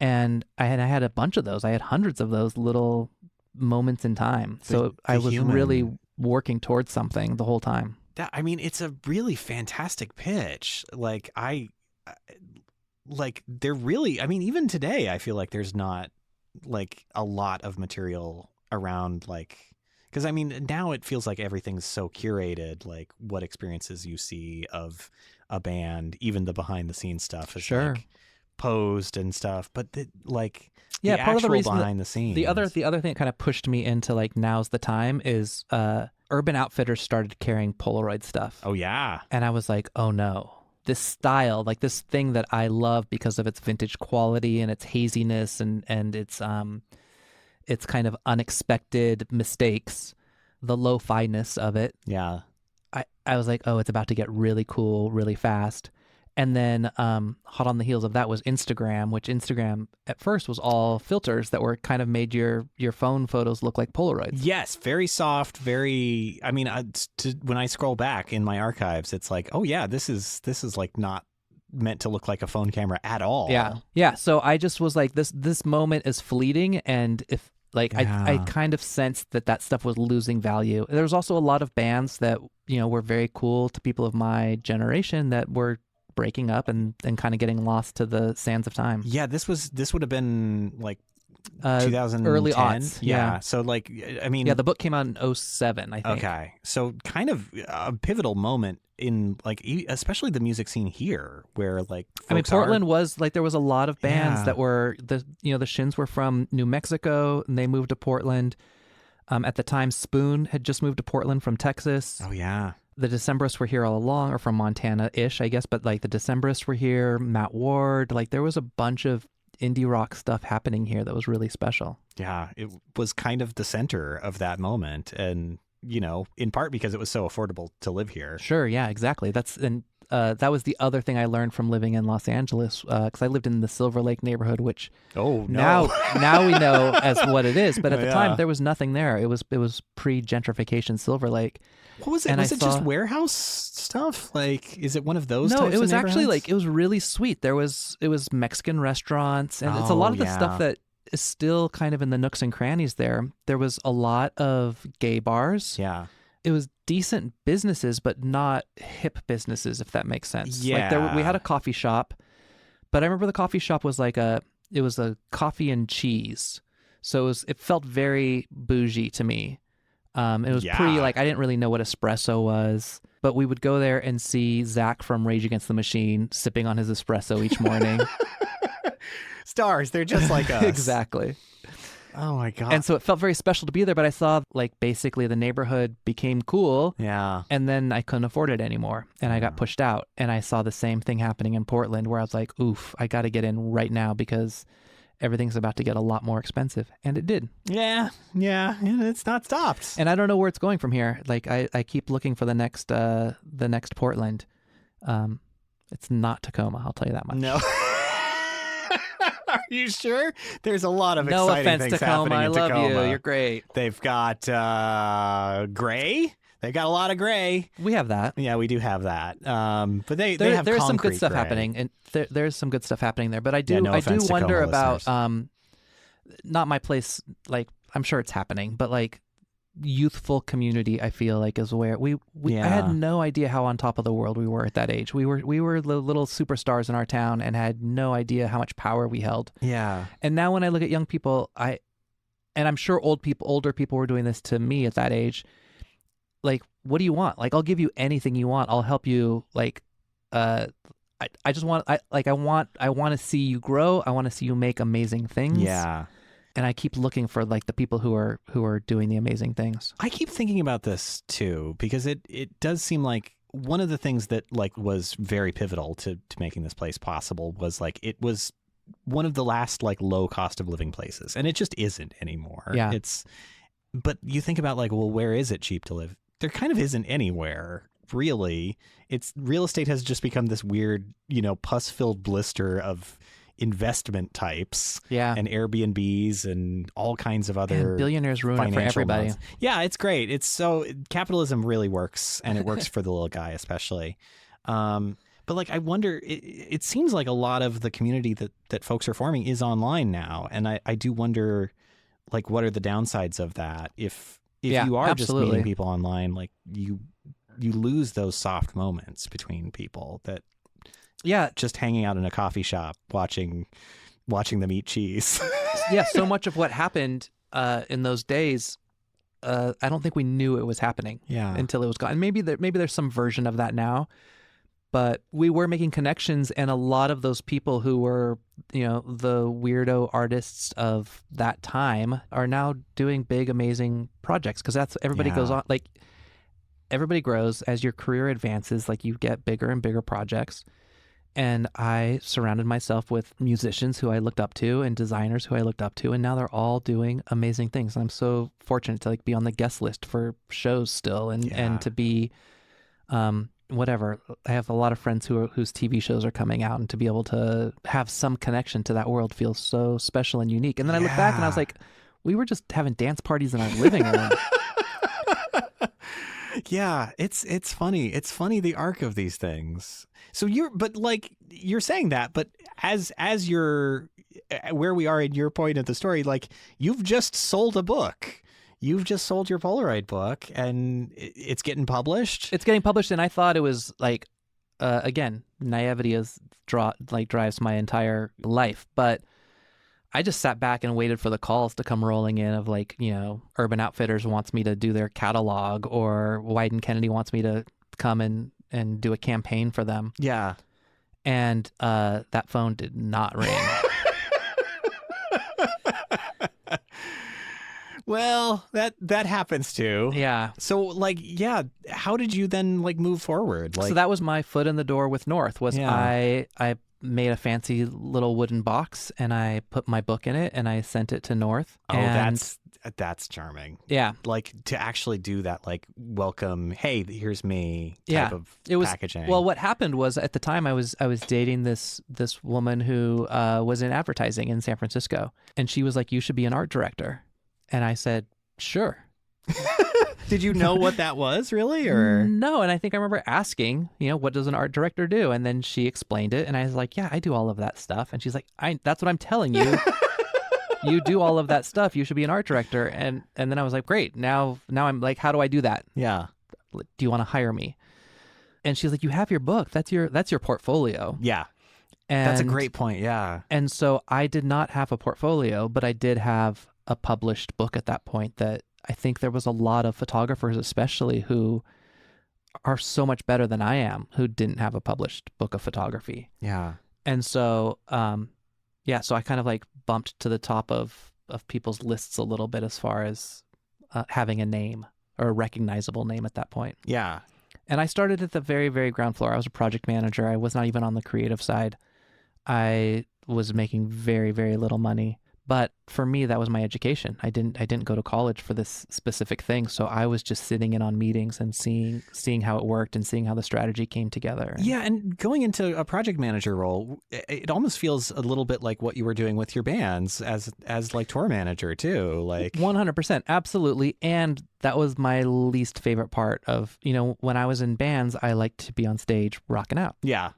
And I had a bunch of those. I had hundreds of those little moments in time. So I was really working towards something the whole time. It's a really fantastic pitch. They're really, even today, I feel like there's not like a lot of material around, like, Because, I mean, now it feels like everything's so curated, like what experiences you see of a band, even the behind-the-scenes stuff is Sure. like posed and stuff. But, like, Yeah, the part of the actual reason behind the scenes. the other thing that kind of pushed me into like now's the time is Urban Outfitters started carrying Polaroid stuff. Oh, yeah. And I was like, oh no. This style, like this thing that I love because of its vintage quality and its haziness and its kind of unexpected mistakes, the lo-fi-ness of it. Yeah. I was like, oh, it's about to get really cool really fast. And then hot on the heels of that was Instagram, which Instagram at first was all filters that were kind of made your phone photos look like Polaroids. Yes, very soft, very. I mean, when I scroll back in my archives, it's like, oh yeah, this is like not meant to look like a phone camera at all. Yeah. So I just was like, this moment is fleeting, and if like I kind of sensed that stuff was losing value. There was also a lot of bands that were very cool to people of my generation that were breaking up and kind of getting lost to the sands of time. Yeah, this would have been like 2010. Early aughts. Yeah. So like, I mean, yeah, the book came out in 2007, I think. Okay. So kind of a pivotal moment in like, especially the music scene here where like, Portland was like, there was a lot of bands that were the Shins were from New Mexico and they moved to Portland. At the time, Spoon had just moved to Portland from Texas. Oh yeah. The Decemberists were here all along, or from Montana-ish, I guess, but like the Decemberists were here, Matt Ward, like there was a bunch of indie rock stuff happening here that was really special. Yeah, it was kind of the center of that moment, and in part because it was so affordable to live here. Sure, yeah, exactly. That was the other thing I learned from living in Los Angeles, because I lived in the Silver Lake neighborhood, which now we know as what it is. But at the time, there was nothing there. It was pre-gentrification Silver Lake. What was it? Was it just warehouse stuff? Like, is it one of those? No, types it was of actually neighborhoods? it was really sweet. It was Mexican restaurants, and it's a lot of the stuff that is still kind of in the nooks and crannies there. There was a lot of gay bars. Yeah. It was decent businesses, but not hip businesses, if that makes sense. Yeah. Like we had a coffee shop, but I remember the coffee shop was like a coffee and cheese. So it felt very bougie to me. It was pretty, like, I didn't really know what espresso was, but we would go there and see Zach from Rage Against the Machine sipping on his espresso each morning. Stars, they're just like us. Exactly. Oh my God. And so it felt very special to be there, but I saw like basically the neighborhood became cool. Yeah. And then I couldn't afford it anymore and I got pushed out. And I saw the same thing happening in Portland where I was like, oof, I got to get in right now because everything's about to get a lot more expensive. And it did. Yeah. And it's not stopped. And I don't know where it's going from here. Like I keep looking for the next Portland. It's not Tacoma, I'll tell you that much. No. Are you sure? There's a lot of no exciting offense, things Tacoma. happening I in love Tacoma. you. You're great. They've got gray. They've got a lot of gray. We have that. Yeah, we do have that. But they have there's some good stuff gray. happening, and there's some good stuff happening there. But I do Yeah, no I do offense, wonder Tacoma about listeners. not my place. Like I'm sure it's happening, but like youthful community, I feel like is where we I had no idea how on top of the world we were at that age. We were the little superstars in our town and had no idea how much power we held. Yeah. And now when I look at young people, and I'm sure older people were doing this to me at that age. Like, what do you want? Like, I'll give you anything you want. I'll help you. Like, I just want, I want to see you grow. I want to see you make amazing things. Yeah. And I keep looking for like the people who are doing the amazing things. I keep thinking about this too, because it does seem like one of the things that like was very pivotal to making this place possible was like, it was one of the last like low cost of living places. And it just isn't anymore. Yeah. But you think about like, well, where is it cheap to live? There kind of isn't anywhere, really. Real estate has just become this weird, pus-filled blister of investment types. Yeah. And Airbnbs and all kinds of other billionaires ruin it for everybody. Modes. Yeah, it's great. It's so capitalism really works, and it works for the little guy especially. But like, I wonder, it seems like a lot of the community that folks are forming is online now, and I do wonder, like, what are the downsides of that? If you are just meeting people online, like you lose those soft moments between people that. Yeah, just hanging out in a coffee shop watching them eat cheese. Yeah, so much of what happened in those days I don't think we knew it was happening until it was gone. And maybe there's some version of that now, but we were making connections, and a lot of those people who were, the weirdo artists of that time are now doing big, amazing projects, because that's everybody goes on. Like, everybody grows as your career advances. Like, you get bigger and bigger projects. And I surrounded myself with musicians who I looked up to and designers who I looked up to, and now they're all doing amazing things. And I'm so fortunate to be on the guest list for shows still, and to be whatever. I have a lot of friends whose TV shows are coming out, and to be able to have some connection to that world feels so special and unique. And then I look back and I was like, we were just having dance parties in our living room. Yeah, it's funny. It's funny, the arc of these things. So you're saying that, but as you're where we are in your point of the story, you've just sold a book. You've just sold your Polaroid book, and it's getting published. It's getting published, and I thought it was again, naivety drives my entire life, but I just sat back and waited for the calls to come rolling in of Urban Outfitters wants me to do their catalog, or Wyden Kennedy wants me to come and do a campaign for them. Yeah. And that phone did not ring. Well, that happens too. Yeah. So how did you then move forward? So that was my foot in the door with North. I made a fancy little wooden box, and I put my book in it, and I sent it to North. Oh, that's charming. Yeah. To actually do that, welcome, hey, here's me type of packaging. Well, what happened was, at the time I was dating this woman who was in advertising in San Francisco, and she was like, you should be an art director. And I said, sure. Did you know what that was, really? Or no? And I think I remember asking, what does an art director do? And then she explained it, and I was like, yeah, I do all of that stuff. And she's like, that's what I'm telling you. You do all of that stuff. You should be an art director. And then I was like, great. Now I'm like, how do I do that? Yeah. Do you want to hire me? And she's like, you have your book. That's your portfolio. Yeah. And that's a great point. Yeah. And so I did not have a portfolio, but I did have a published book at that point that I think there was a lot of photographers, especially, who are so much better than I am, who didn't have a published book of photography. Yeah. And so, so I kind of bumped to the top of people's lists a little bit as far as having a name, or a recognizable name at that point. Yeah. And I started at the very, very ground floor. I was a project manager. I was not even on the creative side. I was making very, very little money. But for me, that was my education. I didn't go to college for this specific thing. So I was just sitting in on meetings and seeing how it worked, and seeing how the strategy came together. Yeah, and going into a project manager role, it almost feels a little bit like what you were doing with your bands as tour manager too. 100%, absolutely. And that was my least favorite part of, when I was in bands, I liked to be on stage rocking out. Yeah.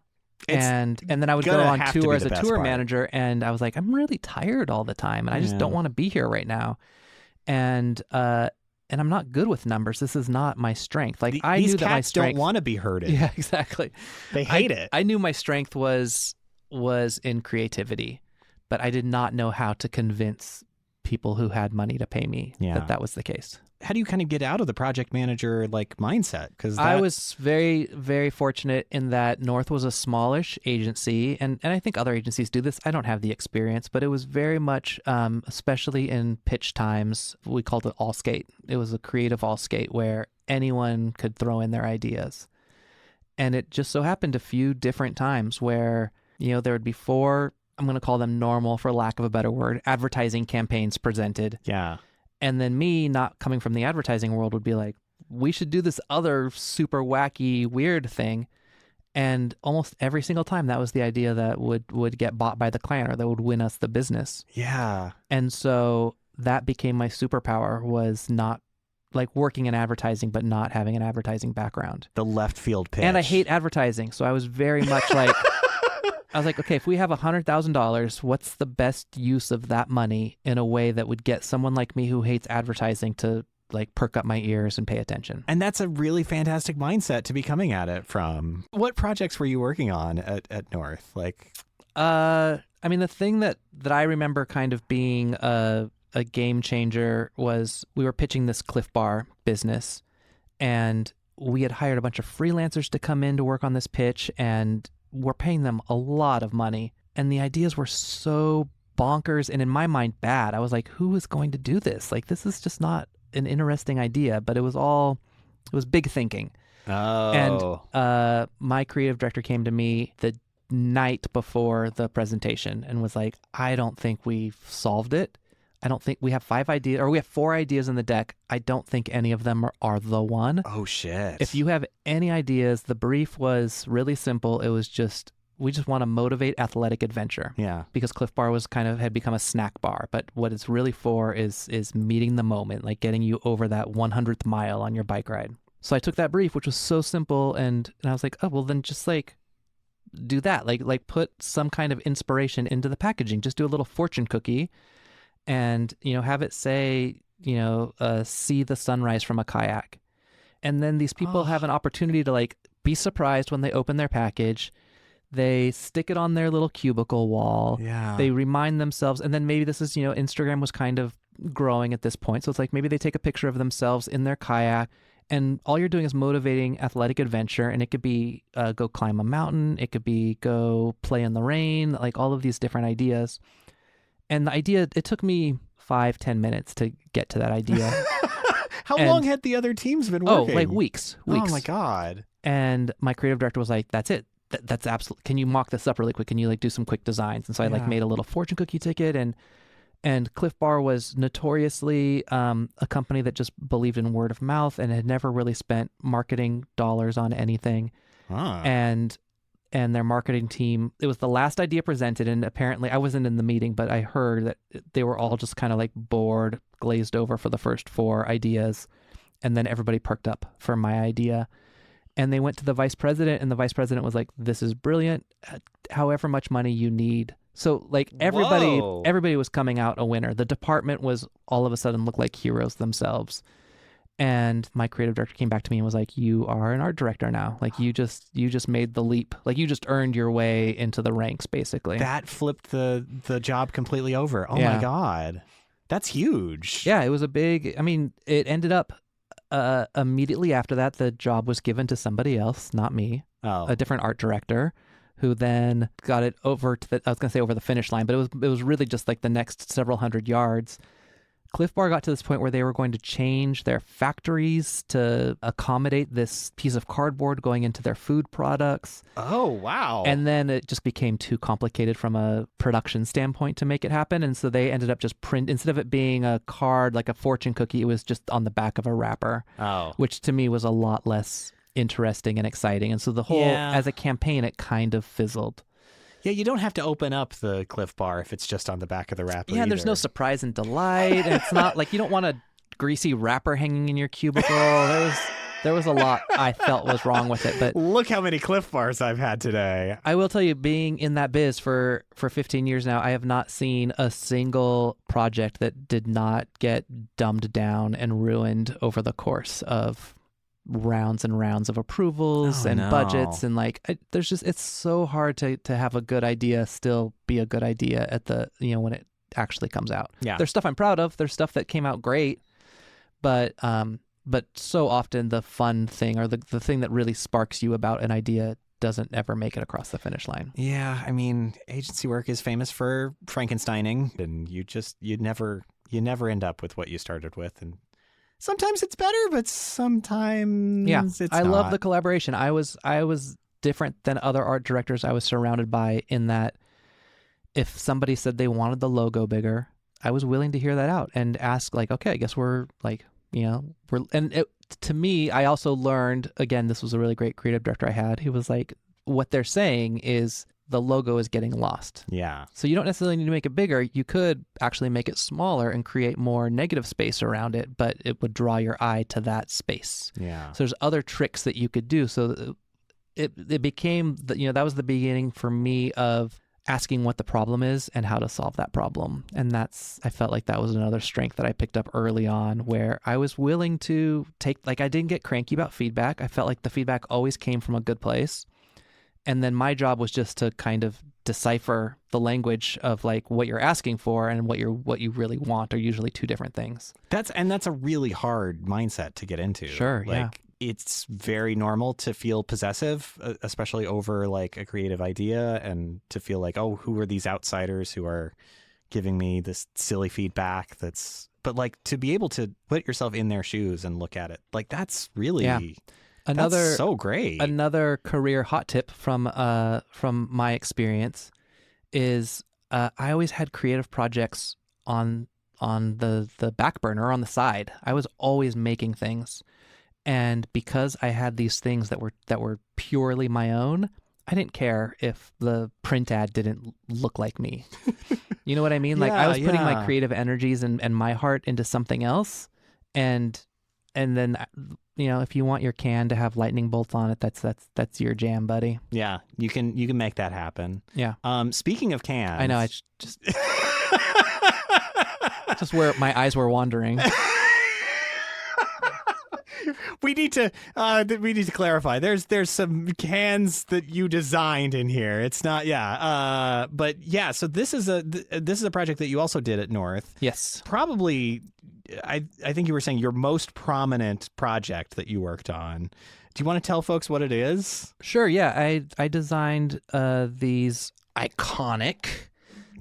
And then I would go on tour as a tour manager, and I was like, I'm really tired all the time, and I just don't want to be here right now. And I'm not good with numbers. This is not my strength. These knew that my cats strength don't want to be herded. Yeah, exactly. They hate it. I knew my strength was in creativity, but I did not know how to convince people who had money to pay me that was the case. How do you kind of get out of the project manager mindset? Because I was very, very fortunate in that North was a smallish agency, and I think other agencies do this. I don't have the experience, but it was very much, especially in pitch times, we called it all skate. It was a creative all skate where anyone could throw in their ideas. And it just so happened a few different times where, there would be 4, I'm going to call them normal for lack of a better word, advertising campaigns presented. Yeah. And then me, not coming from the advertising world, would be like, we should do this other super wacky, weird thing. And almost every single time, that was the idea that would get bought by the client, or that would win us the business. Yeah. And so that became my superpower, was not working in advertising, but not having an advertising background. The left field pitch. And I hate advertising. So I was very much I was like, okay, if we have $100,000, what's the best use of that money in a way that would get someone like me who hates advertising to perk up my ears and pay attention? And that's a really fantastic mindset to be coming at it from. What projects were you working on at North? The thing that I remember kind of being a a game changer was we were pitching this Cliff Bar business, and we had hired a bunch of freelancers to come in to work on this pitch, and we're paying them a lot of money. And the ideas were so bonkers and in my mind bad. I was like, who is going to do this? Like, this is just not an interesting idea, but it was big thinking. Oh. And my creative director came to me the night before the presentation and was like, I don't think we've solved it. I don't think we have 5 ideas, or we have 4 ideas in the deck. I don't think any of them are the one. Oh, shit. If you have any ideas, the brief was really simple. It was just, we just want to motivate athletic adventure. Yeah. Because Cliff Bar had become a snack bar. But what it's really for is meeting the moment, like getting you over that 100th mile on your bike ride. So I took that brief, which was so simple, and I was like, oh, well, then just like do that. Like put some kind of inspiration into the packaging. Just do a little fortune cookie and, have it say, see the sunrise from a kayak. And then these people have an opportunity to like be surprised when they open their package. They stick it on their little cubicle wall. Yeah. They remind themselves, and then maybe this is, Instagram was kind of growing at this point. So it's like maybe they take a picture of themselves in their kayak, and all you're doing is motivating athletic adventure. And it could be go climb a mountain. It could be go play in the rain, like all of these different ideas. And the idea, it took me 5-10 minutes to get to that idea. How long had the other teams been working? Oh, like weeks. Oh my God. And my creative director was like, that's it. That's absolutely, can you mock this up really quick? Can you like do some quick designs? And so I like made a little fortune cookie ticket, and Cliff Bar was notoriously a company that just believed in word of mouth and had never really spent marketing dollars on anything. And their marketing team, it was the last idea presented, and apparently I wasn't in the meeting, but I heard that they were all just kind of like bored, glazed over for the first 4 ideas, and then everybody perked up for my idea. And they went to the vice president, and the vice president was like, this is brilliant, however much money you need. So like everybody was coming out a winner. The department was all of a sudden looked like heroes themselves. And my creative director came back to me and was like, you are an art director now. Like you just made the leap. Like you just earned your way into the ranks, basically. That flipped the job completely over. Oh my God. That's huge. Yeah, it was it ended up immediately after that, the job was given to somebody else, not me, a different art director, who then got it over to over the finish line, but it was really just like the next several hundred yards. Cliff Bar got to this point where they were going to change their factories to accommodate this piece of cardboard going into their food products. Oh, wow. And then it just became too complicated from a production standpoint to make it happen. And so they ended up just instead of it being a card, like a fortune cookie, it was just on the back of a wrapper, which to me was a lot less interesting and exciting. And so the whole, as a campaign, it kind of fizzled. Yeah, you don't have to open up the Cliff Bar if it's just on the back of the wrapper. Yeah, there's no surprise and delight. And it's not like you don't want a greasy wrapper hanging in your cubicle. There was a lot I felt was wrong with it. But look how many Cliff Bars I've had today. I will tell you, being in that biz for 15 years now, I have not seen a single project that did not get dumbed down and ruined over the course of rounds and rounds of approvals budgets, and like it's so hard to have a good idea still be a good idea at the when it actually comes out. There's stuff I'm proud of, there's stuff that came out great, but so often the fun thing or the thing that really sparks you about an idea doesn't ever make it across the finish line. Yeah, I mean, agency work is famous for Frankensteining, and you never end up with what you started with. And sometimes it's better, but sometimes it's not. Love the collaboration. I was different than other art directors I was surrounded by in that if somebody said they wanted the logo bigger, I was willing to hear that out and ask like, okay, I guess we're like, to me, I also learned, again, this was a really great creative director I had. He was like, what they're saying is the logo is getting lost. Yeah. So you don't necessarily need to make it bigger. You could actually make it smaller and create more negative space around it, but it would draw your eye to that space. Yeah. So there's other tricks that you could do. So it became, that was the beginning for me of asking what the problem is and how to solve that problem. And I felt like that was another strength that I picked up early on, where I was willing to I didn't get cranky about feedback. I felt like the feedback always came from a good place. And then my job was just to kind of decipher the language of like what you're asking for and what you really want are usually two different things. That's a really hard mindset to get into. Sure, yeah. Like it's very normal to feel possessive, especially over like a creative idea, and to feel like, oh, who are these outsiders who are giving me this silly feedback but like to be able to put yourself in their shoes and look at it, like that's really that's so great. Another career hot tip from my experience is I always had creative projects on the back burner, on the side. I was always making things. And because I had these things that were purely my own, I didn't care if the print ad didn't look like me. You know what I mean? Like I was putting my creative energies and my heart into something else. And then, you know, if you want your can to have lightning bolts on it, that's your jam, buddy. Yeah, you can make that happen. Yeah. Speaking of cans, I know. I just just where my eyes were wandering. We need to clarify. There's some cans that you designed in here. It's not, but yeah. So this is a project that you also did at North. Yes. Probably, I think you were saying your most prominent project that you worked on. Do you want to tell folks what it is? Sure. Yeah. I designed these iconic.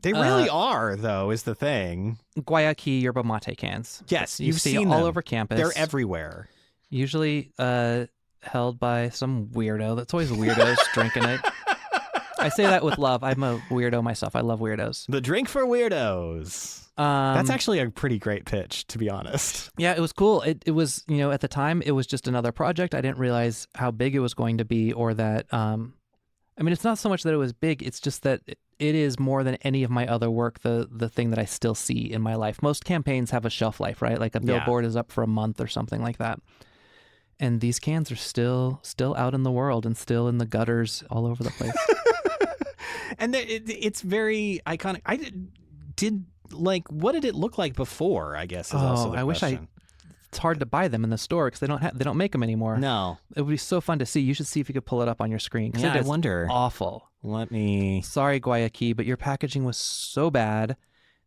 They really are, though, is the thing. Guayaki yerba mate cans. Yes, you see all them over campus. They're everywhere. Usually held by some weirdo. That's always weirdos drinking it. I say that with love. I'm a weirdo myself. I love weirdos. The drink for weirdos. That's actually a pretty great pitch, to be honest. Yeah, it was cool. It was, you know, at the time, it was just another project. I didn't realize how big it was going to be, or that, I mean, it's not so much that it was big. It's just that it is more than any of my other work, the thing that I still see in my life. Most campaigns have a shelf life, right? Like a billboard is up for a month or something like that. And these cans are still out in the world and still in the gutters all over the place. And it's very iconic. What did it look like before, I guess, is also the question. It's hard to buy them in the store because they don't make them anymore. No. It would be so fun to see. You should see if you could pull it up on your screen. Yeah, I wonder. Awful. Sorry, Guayaki, but your packaging was so bad.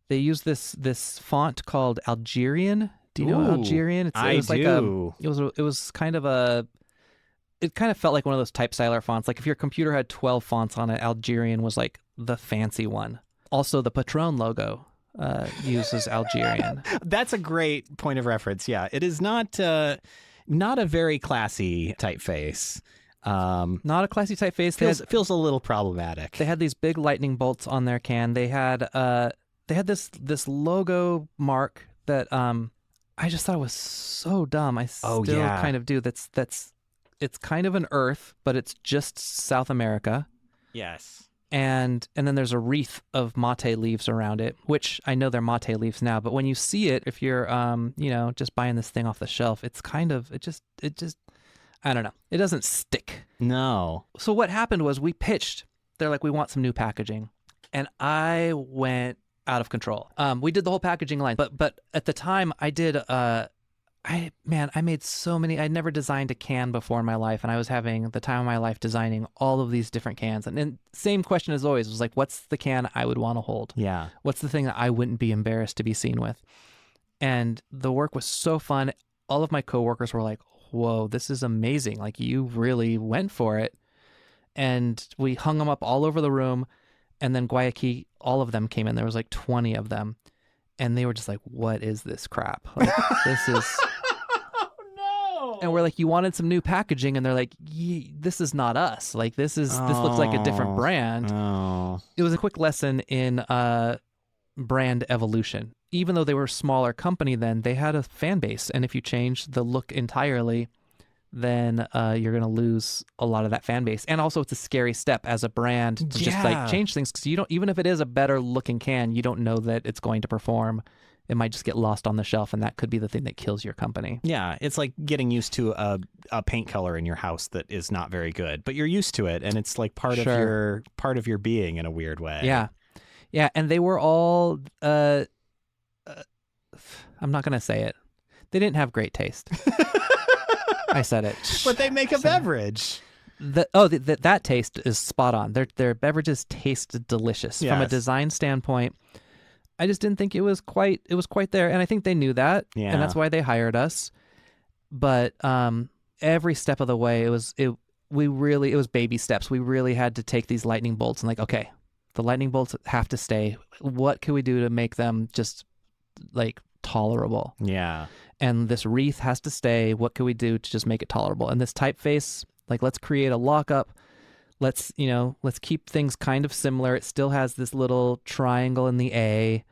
They used this font called Algerian. Do you know Algerian? It was kind of it kind of felt like one of those typestyler fonts. Like if your computer had 12 fonts on it, Algerian was like the fancy one. Also, the Patron logo uses Algerian. That's a great point of reference. Yeah, it is not a very classy typeface. Not a classy typeface. Feels a little problematic. They had these big lightning bolts on their can. They had this logo mark that I just thought it was so dumb. I still kind of do. It's kind of an earth, but it's just South America. Yes. And then there's a wreath of mate leaves around it, which I know they're mate leaves now, but when you see it, if you're just buying this thing off the shelf, it's kind of it just I don't know. It doesn't stick. No. So what happened was we pitched. They're like, we want some new packaging. And I went out of control. We did the whole packaging line, but at the time I did I made so many. I'd never designed a can before in my life, and I was having the time of my life designing all of these different cans. And then same question as always was like, what's the can I would want to hold? Yeah. What's the thing that I wouldn't be embarrassed to be seen with? And the work was so fun. All of my coworkers were like, whoa, this is amazing. Like, you really went for it. And we hung them up all over the room. And then Guayaki, all of them came in. There was like 20 of them. And they were just like, what is this crap? Like, this is... Oh, no. And we're like, you wanted some new packaging. And they're like, this is not us. Like, this looks like a different brand. Oh. It was a quick lesson in brand evolution. Even though they were a smaller company then, they had a fan base. And if you change the look entirely, then you're going to lose a lot of that fan base. And also, it's a scary step as a brand to just like change things, because you don't, even if it is a better looking can, you don't know that it's going to perform. It might just get lost on the shelf, and that could be the thing that kills your company. Yeah, it's like getting used to a paint color in your house that is not very good, but you're used to it, and it's like part of your being in a weird way. Yeah, yeah, and they were all. I'm not gonna say it. They didn't have great taste. I said it. But they make a beverage. That taste is spot on. Their beverages taste delicious. From a Yes. design standpoint, I just didn't think it was quite there, and I think they knew that, Yeah. and that's why they hired us. But every step of the way, it was baby steps. We really had to take these lightning bolts and like, okay, the lightning bolts have to stay. What can we do to make them just like tolerable? Yeah. And this wreath has to stay. What can we do to just make it tolerable? And this typeface, like, let's create a lockup. Let's keep things kind of similar. It still has this little triangle in the A.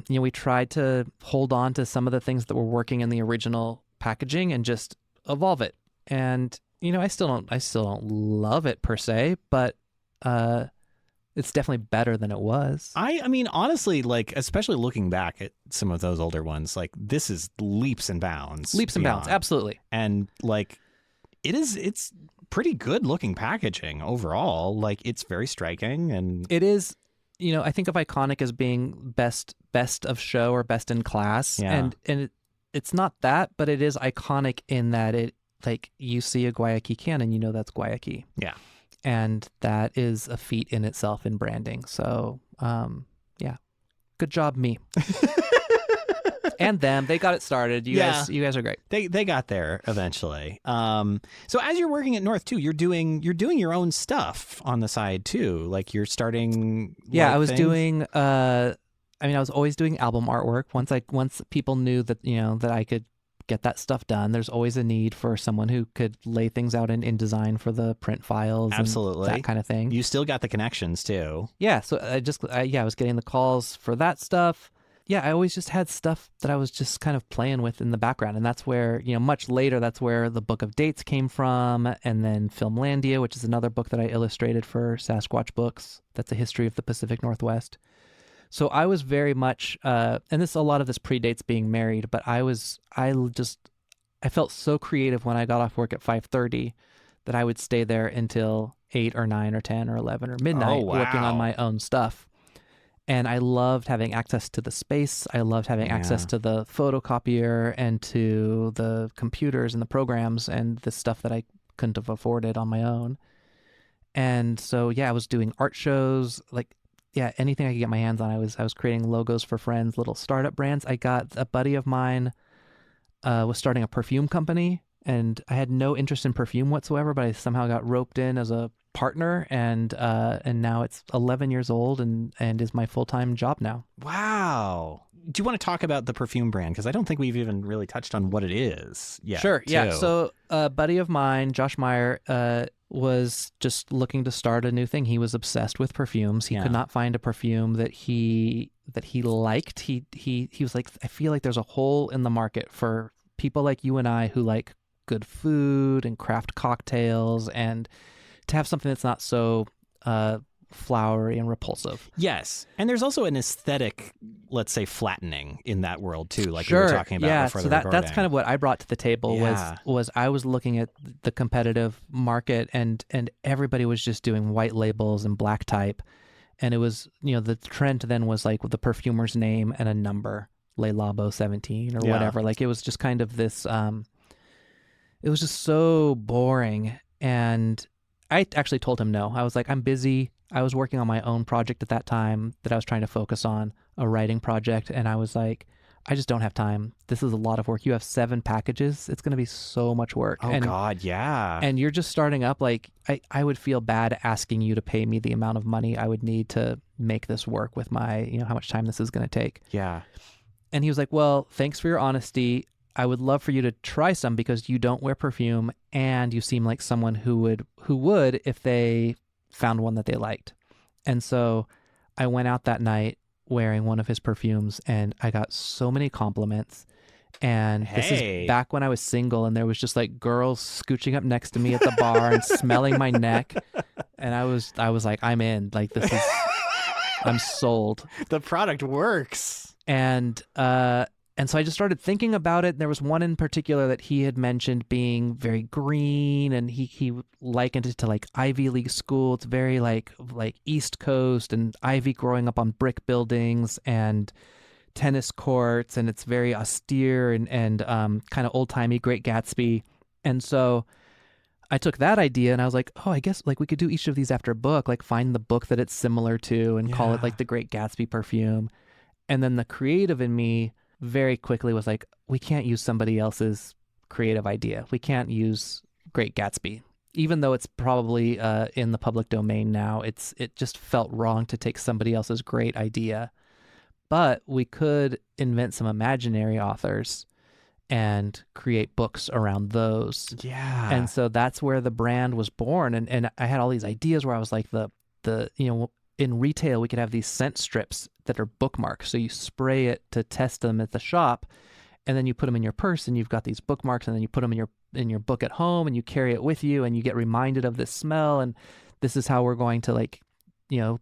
We tried to hold on to some of the things that were working in the original packaging and just evolve it. And I still don't love it per se, but it's definitely better than it was. I mean, honestly, like, especially looking back at some of those older ones, like, this is leaps and bounds. Leaps and bounds, absolutely. And like, it's pretty good looking packaging overall. Like, it's very striking, and it is. I think of iconic as being best of show or best in class, Yeah. and it's not that, but it is iconic in that it, like, you see a Guayaki can and that's Guayaki. Yeah. And that is a feat in itself in branding. So, yeah, good job, me. And them, they got it started. You guys are great. They got there eventually. So as you're working at North too, you're doing your own stuff on the side too. Like, you're starting. Yeah, I was things? doing. I was always doing album artwork. Once people knew that that I could get that stuff done, there's always a need for someone who could lay things out in InDesign for the print files. Absolutely. And that kind of thing. You still got the connections too. Yeah, so I was getting the calls for that stuff. Yeah, I always just had stuff that I was just kind of playing with in the background. And that's where, much later, that's where the Book of Dates came from. And then Filmlandia, which is another book that I illustrated for Sasquatch Books. That's a history of the Pacific Northwest. So I was very much, and a lot of this predates being married, but I felt so creative when I got off work at 5:30 that I would stay there until 8 or 9 or 10 or 11 or midnight working on my own stuff. And I loved having access to the space. I loved having access to the photocopier and to the computers and the programs and the stuff that I couldn't have afforded on my own. And so, I was doing art shows, like, anything I could get my hands on. I was creating logos for friends, little startup brands. I got a buddy of mine was starting a perfume company, and I had no interest in perfume whatsoever, but I somehow got roped in as a partner, and now it's 11 years old and is my full-time job now. Wow. Do you want to talk about the perfume brand? Because I don't think we've even really touched on what it is yet. Sure, too. yeah. So a buddy of mine, Josh Meyer, was just looking to start a new thing. He was obsessed with perfumes. He could not find a perfume that he liked. He was like, I feel like there's a hole in the market for people like you and I who like good food and craft cocktails, and to have something that's not so flowery and repulsive. Yes. And there's also an aesthetic, let's say, flattening in that world too, like we were talking about before the recording. That's kind of what I brought to the table. Was I was looking at the competitive market, and everybody was just doing white labels and black type, and it was, the trend then was like the perfumer's name and a number, Le Labo 17 or whatever. Like, it was just kind of this it was just so boring. And I actually told him no. I was like, I'm busy. I was working on my own project at that time that I was trying to focus on, a writing project. And I was like, I just don't have time. This is a lot of work. You have 7 packages. It's going to be so much work. Oh, God, yeah. And you're just starting up. Like, I would feel bad asking you to pay me the amount of money I would need to make this work with my, how much time this is going to take. Yeah. And he was like, well, thanks for your honesty. I would love for you to try some because you don't wear perfume and you seem like someone who would if they found one that they liked. And so I went out that night wearing one of his perfumes and I got so many compliments. And this is back when I was single and there was just like girls scooching up next to me at the bar and smelling my neck. And I was like, I'm in. Like, this is, I'm sold. The product works. And so I just started thinking about it. There was one in particular that he had mentioned being very green, and he likened it to like Ivy League school. It's very like East Coast and Ivy growing up on brick buildings and tennis courts, and it's very austere and kind of old timey Great Gatsby. And so I took that idea and I was like, oh, I guess like we could do each of these after a book, like find the book that it's similar to and call it like the Great Gatsby perfume. And then the creative in me very quickly was like, we can't use somebody else's creative idea. We can't use Great Gatsby. Even though it's probably in the public domain now, it just felt wrong to take somebody else's great idea. But we could invent some imaginary authors and create books around those. Yeah. And so that's where the brand was born. And I had all these ideas where I was like, in retail, we could have these scent strips that are bookmarks. So you spray it to test them at the shop, and then you put them in your purse and you've got these bookmarks, and then you put them in your book at home and you carry it with you and you get reminded of this smell. And this is how we're going to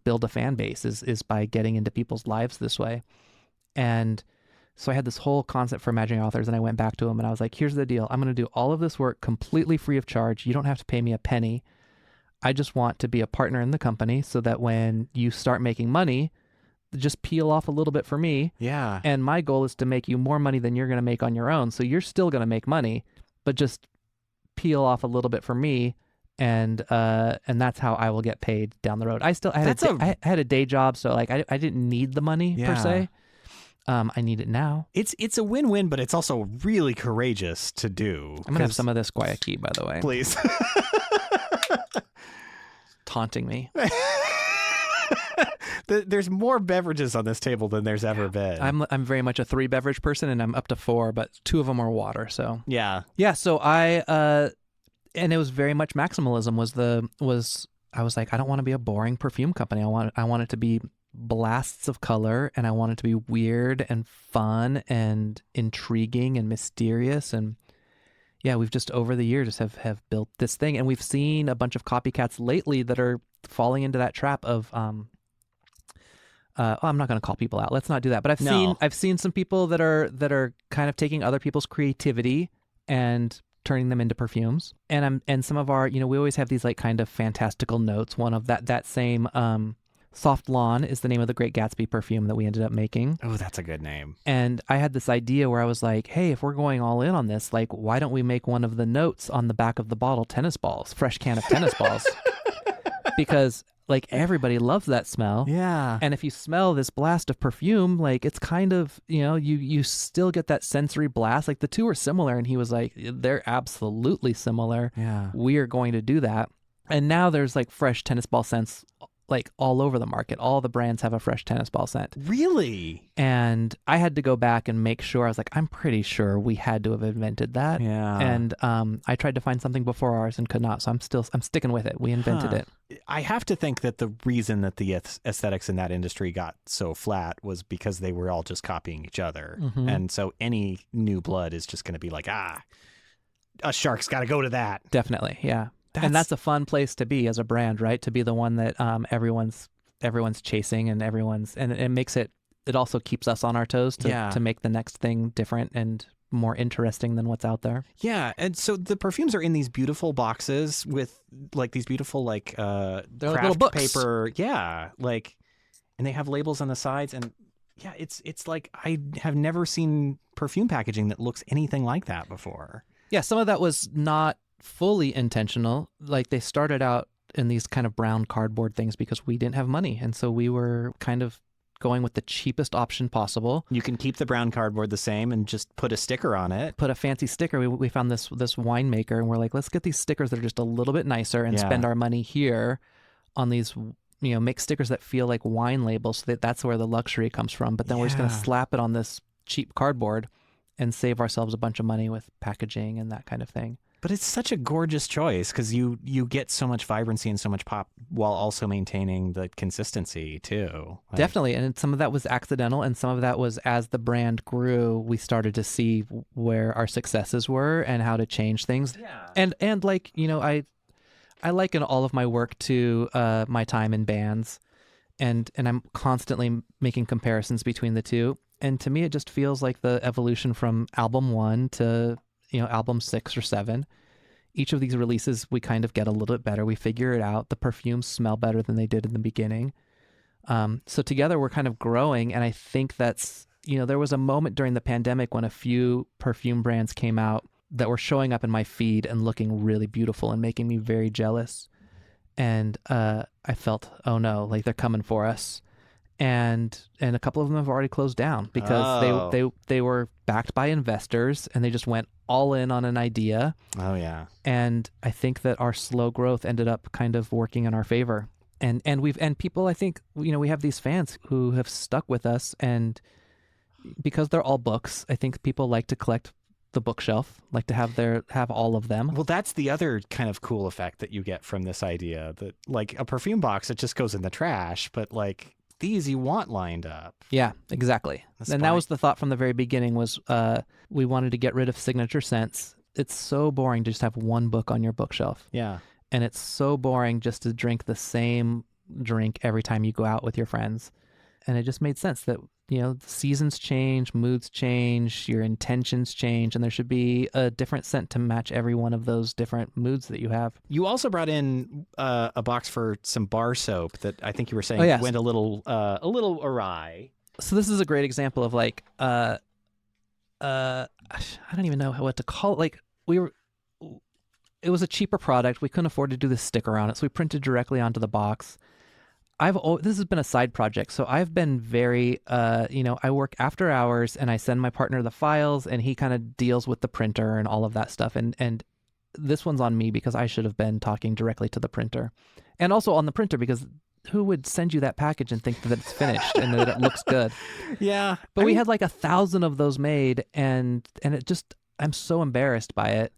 build a fan base is by getting into people's lives this way. And so I had this whole concept for imaginary authors, and I went back to them and I was like, here's the deal. I'm going to do all of this work completely free of charge. You don't have to pay me a penny. I just want to be a partner in the company so that when you start making money, just peel off a little bit for me. Yeah. And my goal is to make you more money than you're going to make on your own. So you're still going to make money, but just peel off a little bit for me. And that's how I will get paid down the road. I had a day job. So like, I didn't need the money per se. I need it now. It's a win-win, but it's also really courageous to do. I'm going to have some of this Guayaquil, by the way. Please. Taunting me. There's more beverages on this table than there's ever been. I'm very much a 3 beverage person, and I'm up to 4, but 2 of them are water. So yeah. So and it was very much maximalism. I was like, I don't want to be a boring perfume company. I want it to be blasts of color, and I want it to be weird and fun and intriguing and mysterious. And yeah, we've just over the years have built this thing, and we've seen a bunch of copycats lately that are falling into that trap of I'm not going to call people out. Let's not do that. But I've seen some people that are kind of taking other people's creativity and turning them into perfumes. And some of our, we always have these like kind of fantastical notes. One of that same Soft Lawn is the name of the Great Gatsby perfume that we ended up making. Oh, that's a good name. And I had this idea where I was like, hey, if we're going all in on this, like, why don't we make one of the notes on the back of the bottle tennis balls, fresh can of tennis balls? Because like everybody loves that smell. Yeah. And if you smell this blast of perfume, like it's kind of, you still get that sensory blast. Like the two are similar. And he was like, they're absolutely similar. Yeah. We are going to do that. And now there's like fresh tennis ball scents like all over the market. All the brands have a fresh tennis ball scent. Really? And I had to go back and make sure. I was like, I'm pretty sure we had to have invented that. Yeah. And I tried to find something before ours and could not. So I'm sticking with it. We invented it. I have to think that the reason that the aesthetics in that industry got so flat was because they were all just copying each other. Mm-hmm. And so any new blood is just going to be like, a shark's got to go to that. Definitely. Yeah. And that's a fun place to be as a brand, right? To be the one that everyone's chasing, and it makes it also keeps us on our toes to make the next thing different and more interesting than what's out there. Yeah. And so the perfumes are in these beautiful boxes with like these beautiful like they're craft little books. paper. Yeah. Like, and they have labels on the sides, and yeah, it's like I have never seen perfume packaging that looks anything like that before. Yeah. Some of that was not fully intentional. Like they started out in these kind of brown cardboard things because we didn't have money. And so we were kind of going with the cheapest option possible. You can keep the brown cardboard the same and just put a sticker on it. Put a fancy sticker. We found this winemaker, and we're like, let's get these stickers that are just a little bit nicer and spend our money here on these, make stickers that feel like wine labels. So that's where the luxury comes from. But then we're just going to slap it on this cheap cardboard and save ourselves a bunch of money with packaging and that kind of thing. But it's such a gorgeous choice because you get so much vibrancy and so much pop while also maintaining the consistency too. Like, definitely. And some of that was accidental, and some of that was as the brand grew, we started to see where our successes were and how to change things. Yeah. And like, I liken all of my work to my time in bands, and I'm constantly making comparisons between the two. And to me, it just feels like the evolution from album 1 to album 6 or 7. Each of these releases, we kind of get a little bit better. We figure it out. The perfumes smell better than they did in the beginning. So together we're kind of growing. And I think that's, there was a moment during the pandemic when a few perfume brands came out that were showing up in my feed and looking really beautiful and making me very jealous. And I felt, oh no, like they're coming for us. And a couple of them have already closed down because they were backed by investors and they just went all in on an idea. Oh yeah. And I think that our slow growth ended up kind of working in our favor. And people, I think, we have these fans who have stuck with us, and because they're all books, I think people like to collect the bookshelf, like to have all of them. Well, that's the other kind of cool effect that you get from this idea, that like a perfume box, it just goes in the trash, but like these you want lined up. Yeah, exactly. And that was the thought from the very beginning, was we wanted to get rid of signature scents. It's so boring to just have one book on your bookshelf. Yeah. And it's so boring just to drink the same drink every time you go out with your friends. And it just made sense that, seasons change, moods change, your intentions change, and there should be a different scent to match every one of those different moods that you have. You also brought in a box for some bar soap that I think you were saying went a little awry. So this is a great example of like, I don't even know what to call it. Like it was a cheaper product. We couldn't afford to do the sticker on it, so we printed directly onto the box. This has been a side project, so I've been very, I work after hours and I send my partner the files and he kind of deals with the printer and all of that stuff. And this one's on me because I should have been talking directly to the printer, and also on the printer, because who would send you that package and think that it's finished and that it looks good? Yeah. But we had like 1,000 of those made, and it just, I'm so embarrassed by it.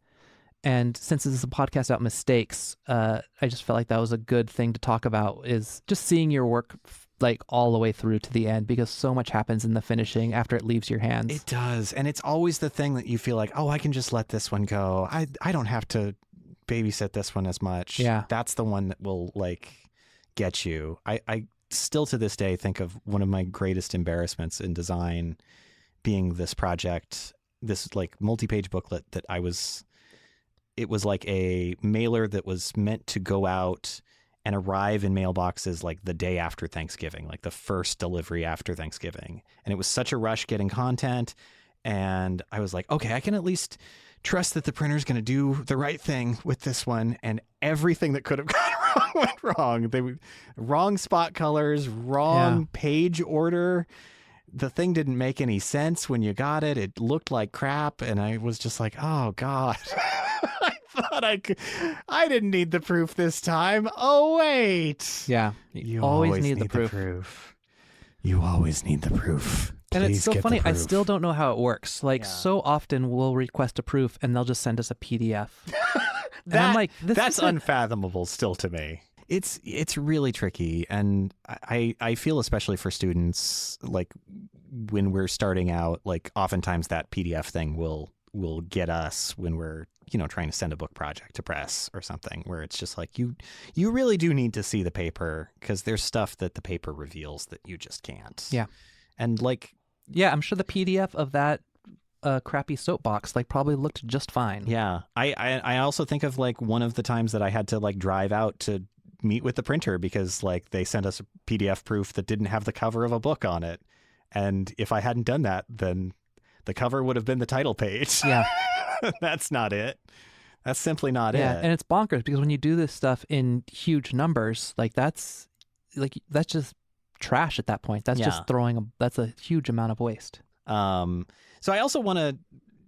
And since this is a podcast about mistakes, I just felt like that was a good thing to talk about, is just seeing your work like all the way through to the end, because so much happens in the finishing after it leaves your hands. It does. And it's always the thing that you feel like, oh, I can just let this one go. I don't have to babysit this one as much. Yeah. That's the one that will like get you. I still to this day think of one of my greatest embarrassments in design being this project, this like multi-page booklet that it was like a mailer that was meant to go out and arrive in mailboxes like the day after Thanksgiving, like the first delivery after Thanksgiving. And it was such a rush getting content. And I was like, okay, I can at least trust that the printer's going to do the right thing with this one. And everything that could have gone wrong went wrong. Wrong spot colors, wrong page order. The thing didn't make any sense when you got it. It looked like crap. And I was just like, oh, God. I thought I didn't need the proof this time. Oh, wait. Yeah. You always need the proof. You always need the proof. And Please it's so get funny. the I proof. still don't know how it works. Like so often we'll request a proof and they'll just send us a PDF. And I'm like, that's unfathomable still to me. It's really tricky. And I feel especially for students, like when we're starting out, like oftentimes that PDF thing will get us when we're, trying to send a book project to press or something, where it's just like, you really do need to see the paper, because there's stuff that the paper reveals that you just can't. Yeah. And like, yeah, I'm sure the PDF of that crappy soapbox like probably looked just fine. Yeah. I also think of like one of the times that I had to like drive out to meet with the printer because like they sent us a PDF proof that didn't have the cover of a book on it. And if I hadn't done that, then the cover would have been the title page. Yeah. That's not it. That's simply not it. And it's bonkers because when you do this stuff in huge numbers, that's just trash at that point. That's just that's a huge amount of waste. So I also want to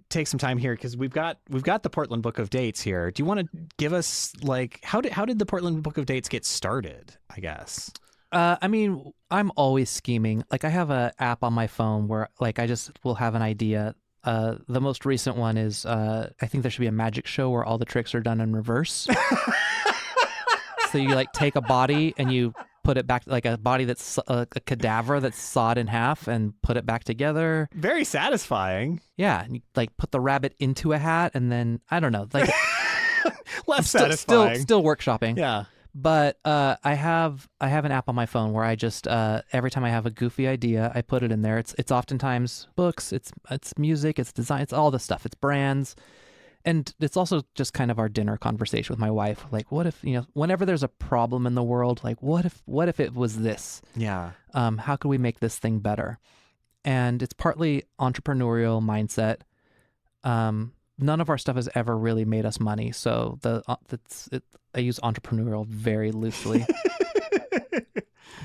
take some time here because we've got the Portland Book of Dates here. Do you want to give us like how did the Portland Book of Dates get started, I guess? I mean, I'm always scheming. Like I have an app on my phone where like I just will have an idea. The most recent one is I think there should be a magic show where all the tricks are done in reverse. So you like take a body and you put it back, like a body that's a cadaver that's sawed in half, and put it back together. Very satisfying. Yeah, and you like put the rabbit into a hat, and then I don't know, like less satisfying. Still workshopping. Yeah. But I have an app on my phone where I just every time I have a goofy idea, I put it in there. It's oftentimes books, it's music, it's design, it's all the stuff, it's brands, and it's also just kind of our dinner conversation with my wife. Like, what if whenever there's a problem in the world, like what if it was this? Yeah. How could we make this thing better? And it's partly entrepreneurial mindset, none of our stuff has ever really made us money. So I use entrepreneurial very loosely.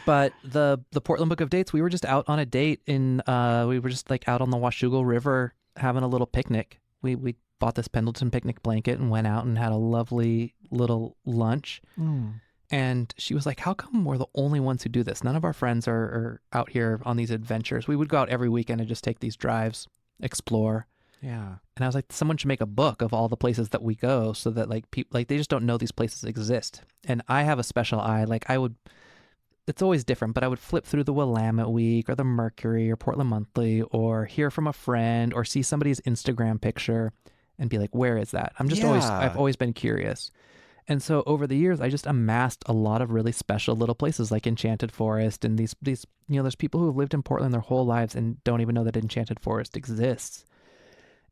But the Portland Book of Dates, we were just out on a date we were just like out on the Washougal River having a little picnic. We bought this Pendleton picnic blanket and went out and had a lovely little lunch. And she was like, how come we're the only ones who do this? None of our friends are out here on these adventures. We would go out every weekend and just take these drives, explore. Yeah. And I was like, someone should make a book of all the places that we go so that like people, like they just don't know these places exist. And I have a special eye. Like it's always different, but I would flip through the Willamette Week or the Mercury or Portland Monthly or hear from a friend or see somebody's Instagram picture and be like, where is that? I've always been curious. And so over the years, I just amassed a lot of really special little places like Enchanted Forest and these, there's people who have lived in Portland their whole lives and don't even know that Enchanted Forest exists.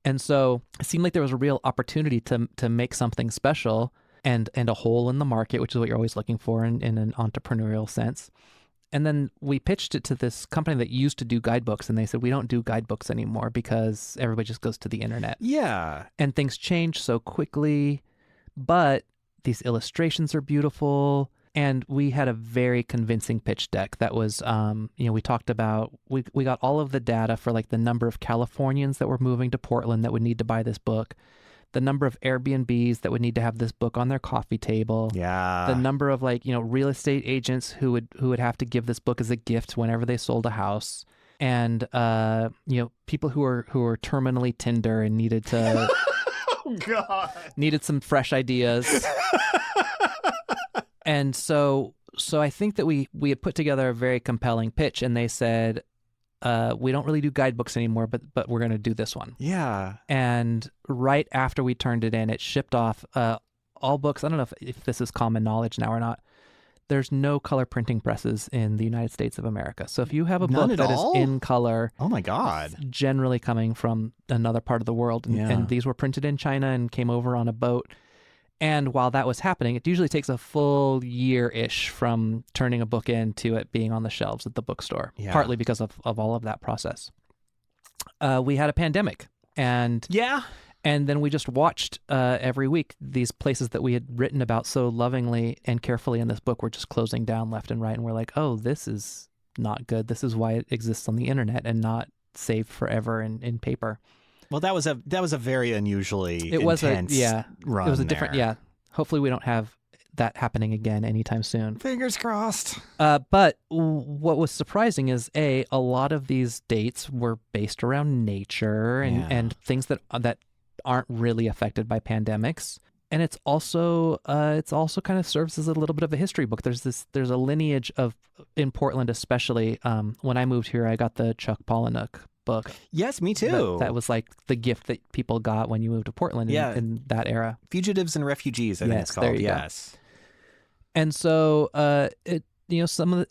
And so it seemed like there was a real opportunity to make something special and a hole in the market, which is what you're always looking for in an entrepreneurial sense. And then we pitched it to this company that used to do guidebooks, and they said, we don't do guidebooks anymore because everybody just goes to the internet. Yeah. And things change so quickly, but these illustrations are beautiful. And we had a very convincing pitch deck that was, we talked about, we got all of the data for like the number of Californians that were moving to Portland that would need to buy this book, the number of Airbnbs that would need to have this book on their coffee table. Yeah. The number of real estate agents who would have to give this book as a gift whenever they sold a house. And, people who are terminally Tinder and needed to, oh God, needed some fresh ideas. And so I think that we had put together a very compelling pitch, and they said, we don't really do guidebooks anymore, but we're going to do this one. Yeah. And right after we turned it in, it shipped off all books. I don't know if this is common knowledge now or not. There's no color printing presses in the United States of America. So if you have a book that is in color, oh my God, it's generally coming from another part of the world. And these were printed in China and came over on a boat. And while that was happening, it usually takes a full year-ish from turning a book in to it being on the shelves at the bookstore, partly because of all of that process. We had a pandemic, and then we just watched every week these places that we had written about so lovingly and carefully in this book were just closing down left and right, and we're like, oh, this is not good. This is why it exists on the internet and not saved forever in paper. Well, that was a very unusually intense run. It was a different, Hopefully we don't have that happening again anytime soon. Fingers crossed. But what was surprising is a lot of these dates were based around nature and things that aren't really affected by pandemics. And it's also kind of serves as a little bit of a history book. There's a lineage of, in Portland especially. When I moved here, I got the Chuck Palahniuk book. Yes, me too. That was like the gift that people got when you moved to Portland in that era. Fugitives and Refugees, I think it's called. There you go. And so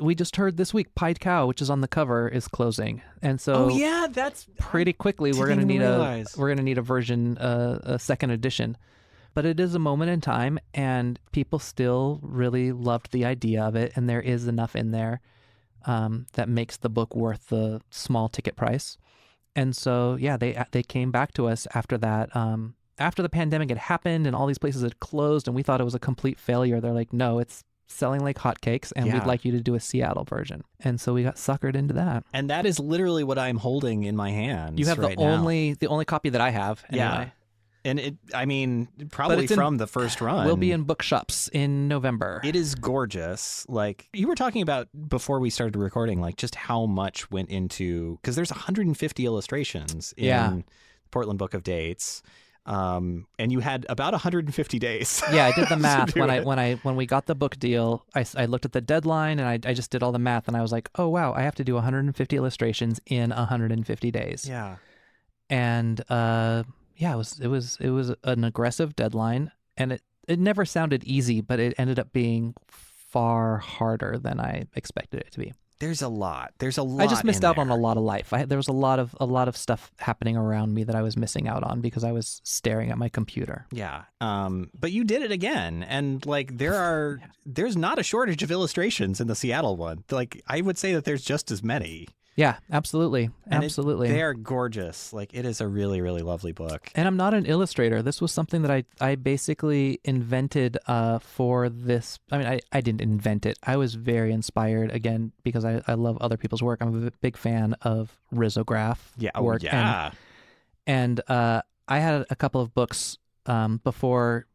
we just heard this week Pied Cow, which is on the cover, is closing. And so that's pretty quickly we're going to need a version, a second edition. But it is a moment in time, and people still really loved the idea of it, and there is enough in there that makes the book worth the small ticket price. And so, they came back to us after that. After the pandemic had happened and all these places had closed and we thought it was a complete failure, they're like, no, it's selling like hotcakes and we'd like you to do a Seattle version. And so we got suckered into that. And that is literally what I'm holding in my hands. You have the only copy that I have. Anyway. Yeah. And probably from the first run. We'll be in bookshops in November. It is gorgeous. Like you were talking about before we started recording, like just how much went into, because there's 150 illustrations in Portland Book of Dates. And you had about 150 days. Yeah, I did the math when we got the book deal. I looked at the deadline and I just did all the math and I was like, oh wow, I have to do 150 illustrations in 150 days. Yeah. And it was an aggressive deadline, and it never sounded easy, but it ended up being far harder than I expected it to be. There's a lot. I just missed out on a lot of life. There was a lot of stuff happening around me that I was missing out on because I was staring at my computer. Yeah. But you did it again, and like there's not a shortage of illustrations in the Seattle one. Like I would say that there's just as many. Yeah, absolutely. And Absolutely. they're gorgeous. Like, it is a really, really lovely book. And I'm not an illustrator. This was something that I basically invented for this. I mean, I didn't invent it. I was very inspired, again, because I love other people's work. I'm a big fan of risograph work. Yeah. And I had a couple of books before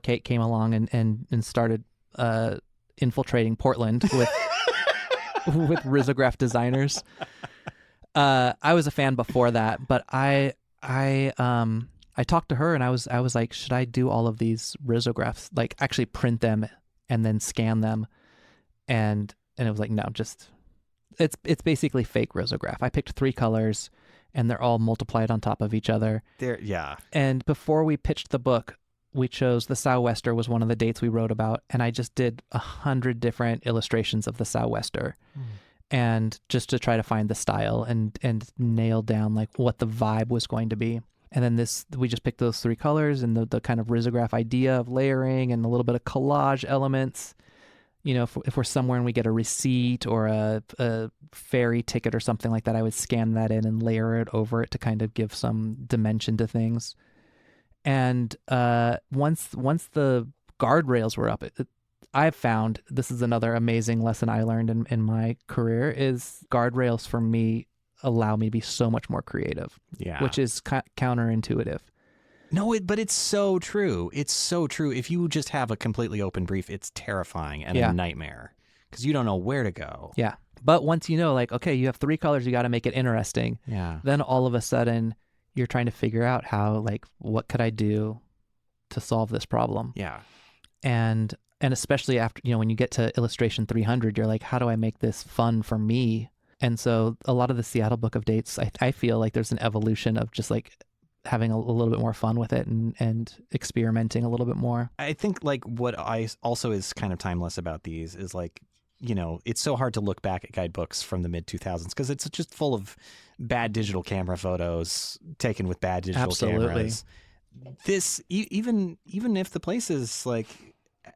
Kate came along and started infiltrating Portland with with risograph designers. I was a fan before that, but I talked to her and I was like, should I do all of these risographs, like actually print them and then scan them? And it was like, no, just it's basically fake risograph. I picked 3 colors and they're all multiplied on top of each other. Yeah. And before we pitched the book, we chose the Sou'wester was one of the dates we wrote about, and I just did 100 different illustrations of the Sou'wester. And just to try to find the style and nail down like what the vibe was going to be. And then we just picked those 3 colors and the kind of risograph idea of layering and a little bit of collage elements. You know, if we're somewhere and we get a receipt or a ferry ticket or something like that, I would scan that in and layer it over it to kind of give some dimension to things. And once the guardrails were up, I've found, this is another amazing lesson I learned in my career, is guardrails for me allow me to be so much more creative, which is counterintuitive. No, but it's so true. It's so true. If you just have a completely open brief, it's terrifying and a nightmare because you don't know where to go. Yeah. But once you know, like, okay, you have 3 colors, you got to make it interesting. Yeah. Then all of a sudden you're trying to figure out how, like, what could I do to solve this problem? Yeah. And especially after, you know, when you get to illustration 300, you're like, how do I make this fun for me? And so a lot of the Seattle Book of Dates, I feel like there's an evolution of just like having a little bit more fun with it and experimenting a little bit more. I think like what I also is kind of timeless about these is like, you know, it's so hard to look back at guidebooks from the mid 2000s because it's just full of bad digital camera photos taken with bad digital cameras. This, even if the places like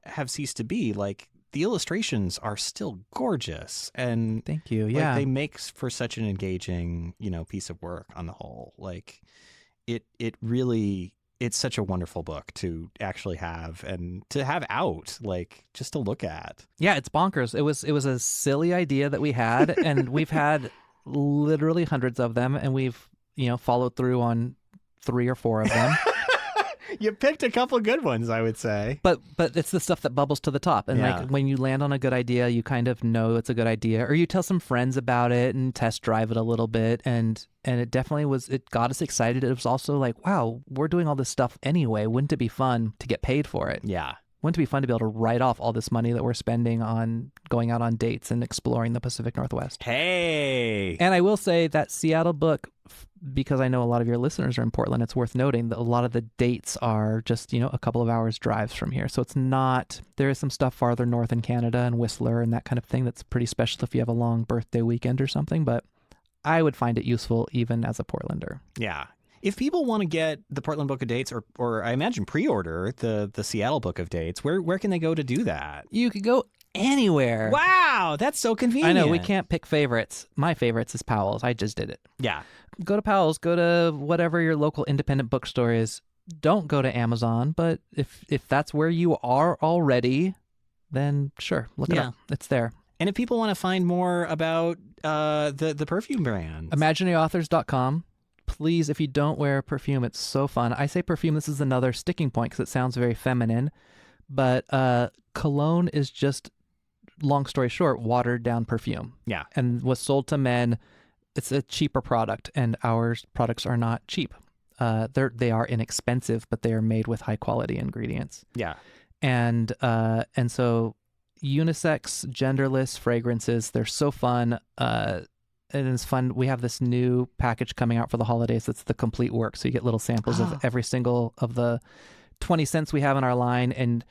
have ceased to be, like the illustrations are still gorgeous. And thank you. Like, yeah. they make for such an engaging, you know, piece of work on the whole. Like it really, it's such a wonderful book to actually have and to have out, like just to look at. Yeah, it's bonkers. It was a silly idea that we had, and we've had literally hundreds of them, and we've, you know, followed through on 3 or 4 of them. You picked a couple good ones, I would say. But it's the stuff that bubbles to the top. And like when you land on a good idea, you kind of know it's a good idea, or you tell some friends about it and test drive it a little bit. And it definitely it got us excited. It was also like, wow, we're doing all this stuff anyway. Wouldn't it be fun to get paid for it? Yeah. Wouldn't it be fun to be able to write off all this money that we're spending on going out on dates and exploring the Pacific Northwest? Hey! And I will say that Seattle book, because I know a lot of your listeners are in Portland, it's worth noting that a lot of the dates are just, you know, a couple of hours drives from here. So it's not, there is some stuff farther north in Canada and Whistler and that kind of thing that's pretty special if you have a long birthday weekend or something. But I would find it useful even as a Portlander. Yeah. If people want to get the Portland Book of Dates or I imagine pre-order the Seattle Book of Dates, where can they go to do that? You could go anywhere. Wow, that's so convenient. I know, we can't pick favorites. My favorites is Powell's. I just did it. Yeah. Go to Powell's, go to whatever your local independent bookstore is. Don't go to Amazon, but if that's where you are already, then sure, look it up. It's there. And if people want to find more about the perfume brands, imaginaryauthors.com. Please, if you don't wear perfume, it's so fun. I say perfume, this is another sticking point because it sounds very feminine, but cologne is just, long story short, watered down perfume. Yeah. And was sold to men. It's a cheaper product, and our products are not cheap. They are inexpensive, but they are made with high quality ingredients. Yeah. And so unisex, genderless fragrances, they're so fun. And it's fun. We have this new package coming out for the holidays. That's the complete work. So you get little samples of every single of the 20 scents we have in our line. And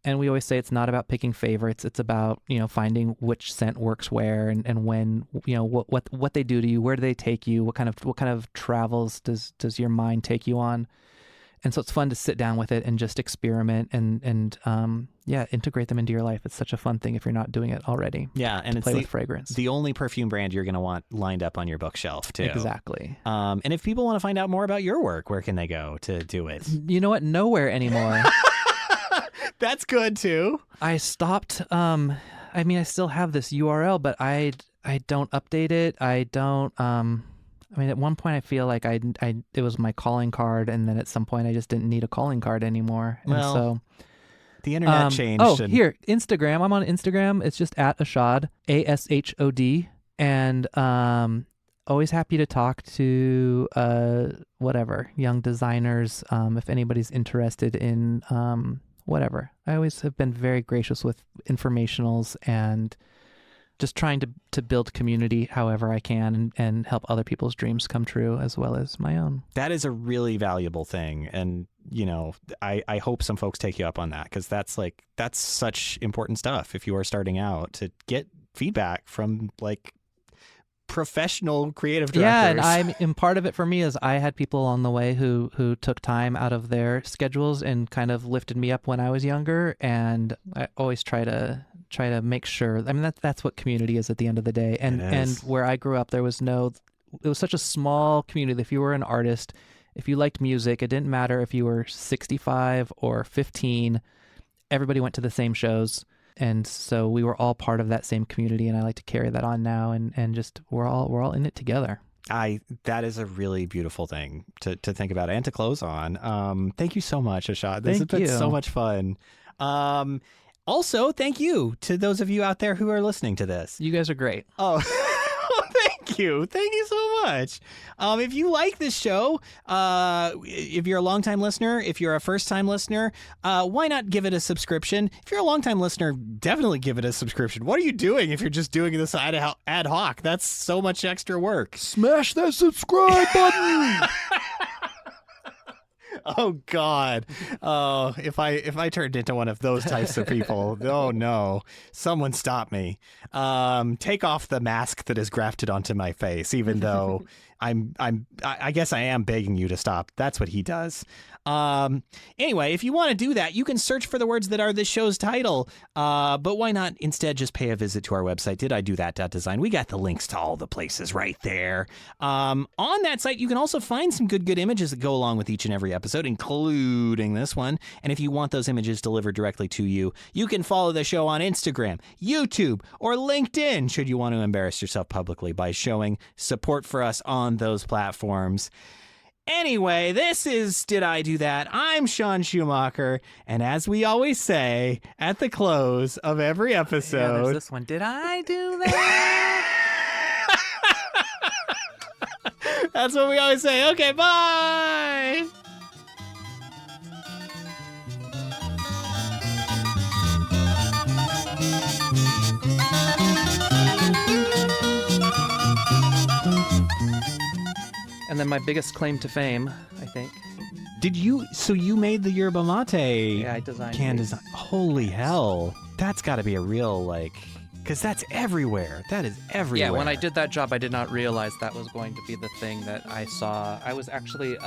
we always say it's not about picking favorites. It's about, you know, finding which scent works where and when, you know, what they do to you. Where do they take you? What kind of travels does your mind take you on? And so it's fun to sit down with it and just experiment and integrate them into your life. It's such a fun thing if you're not doing it already. Yeah, and it's play with fragrance. The only perfume brand you're going to want lined up on your bookshelf too. Exactly. And if people want to find out more about your work, where can they go to do it? You know what? Nowhere anymore. That's good too. I stopped. I still have this URL, but I don't update it. I don't. At one point I feel like it was my calling card, and then at some point I just didn't need a calling card anymore. And well, so the internet changed. Oh, here, Instagram. I'm on Instagram. It's just at Ashod, ASHOD, and always happy to talk to young designers. If anybody's interested in whatever. I always have been very gracious with informationals and just trying to build community however I can and help other people's dreams come true as well as my own. That is a really valuable thing. And, I hope some folks take you up on that, because that's such important stuff if you are starting out, to get feedback from professional creative directors. Yeah, and part of it for me is I had people along the way who took time out of their schedules and kind of lifted me up when I was younger, and I always try to make sure. That's what community is at the end of the day. And where I grew up, it was such a small community. If you were an artist, if you liked music, it didn't matter if you were 65 or 15, everybody went to the same shows. And so we were all part of that same community, and I like to carry that on now, and just we're all in it together. That is a really beautiful thing to think about and to close on. Thank you so much, Ashod. This has been so much fun. Also, thank you to those of you out there who are listening to this. You guys are great. Oh, thank you. Thank you so much. If you like this show, if you're a longtime listener, if you're a first-time listener, why not give it a subscription? If you're a longtime listener, definitely give it a subscription. What are you doing if you're just doing this ad hoc? That's so much extra work. Smash that subscribe button. Oh God! Oh, if I turned into one of those types of people, oh no! Someone stop me! Take off the mask that is grafted onto my face. Even though I guess I am begging you to stop. That's what he does. Anyway, if you want to do that, you can search for the words that are this show's title. But why not instead just pay a visit to our website, dididothat.design. We got the links to all the places right there. On that site, you can also find some good images that go along with each and every episode, including this one. And if you want those images delivered directly to you, you can follow the show on Instagram, YouTube, or LinkedIn, should you want to embarrass yourself publicly by showing support for us on those platforms. Anyway, this is Did I Do That? I'm Sean Schumacher, and as we always say at the close of every episode... there's this one. Did I do that? That's what we always say. Okay, bye! And then my biggest claim to fame, I think. So you made the yerba mate Yeah, I designed can these. design. Holy hell. That's got to be a real, because that's everywhere. That is everywhere. Yeah, when I did that job, I did not realize that was going to be the thing that I saw. I was actually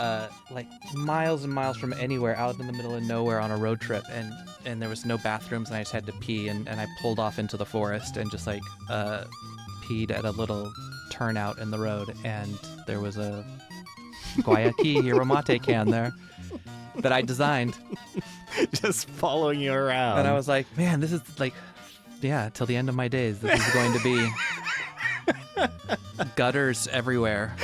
miles and miles from anywhere, out in the middle of nowhere on a road trip, and there was no bathrooms, and I just had to pee, and I pulled off into the forest and just peed at a little turnout in the road, and there was a Guayaquil yerba mate can there that I designed. Just following you around. And I was like, man, this is till the end of my days, this is going to be gutters everywhere.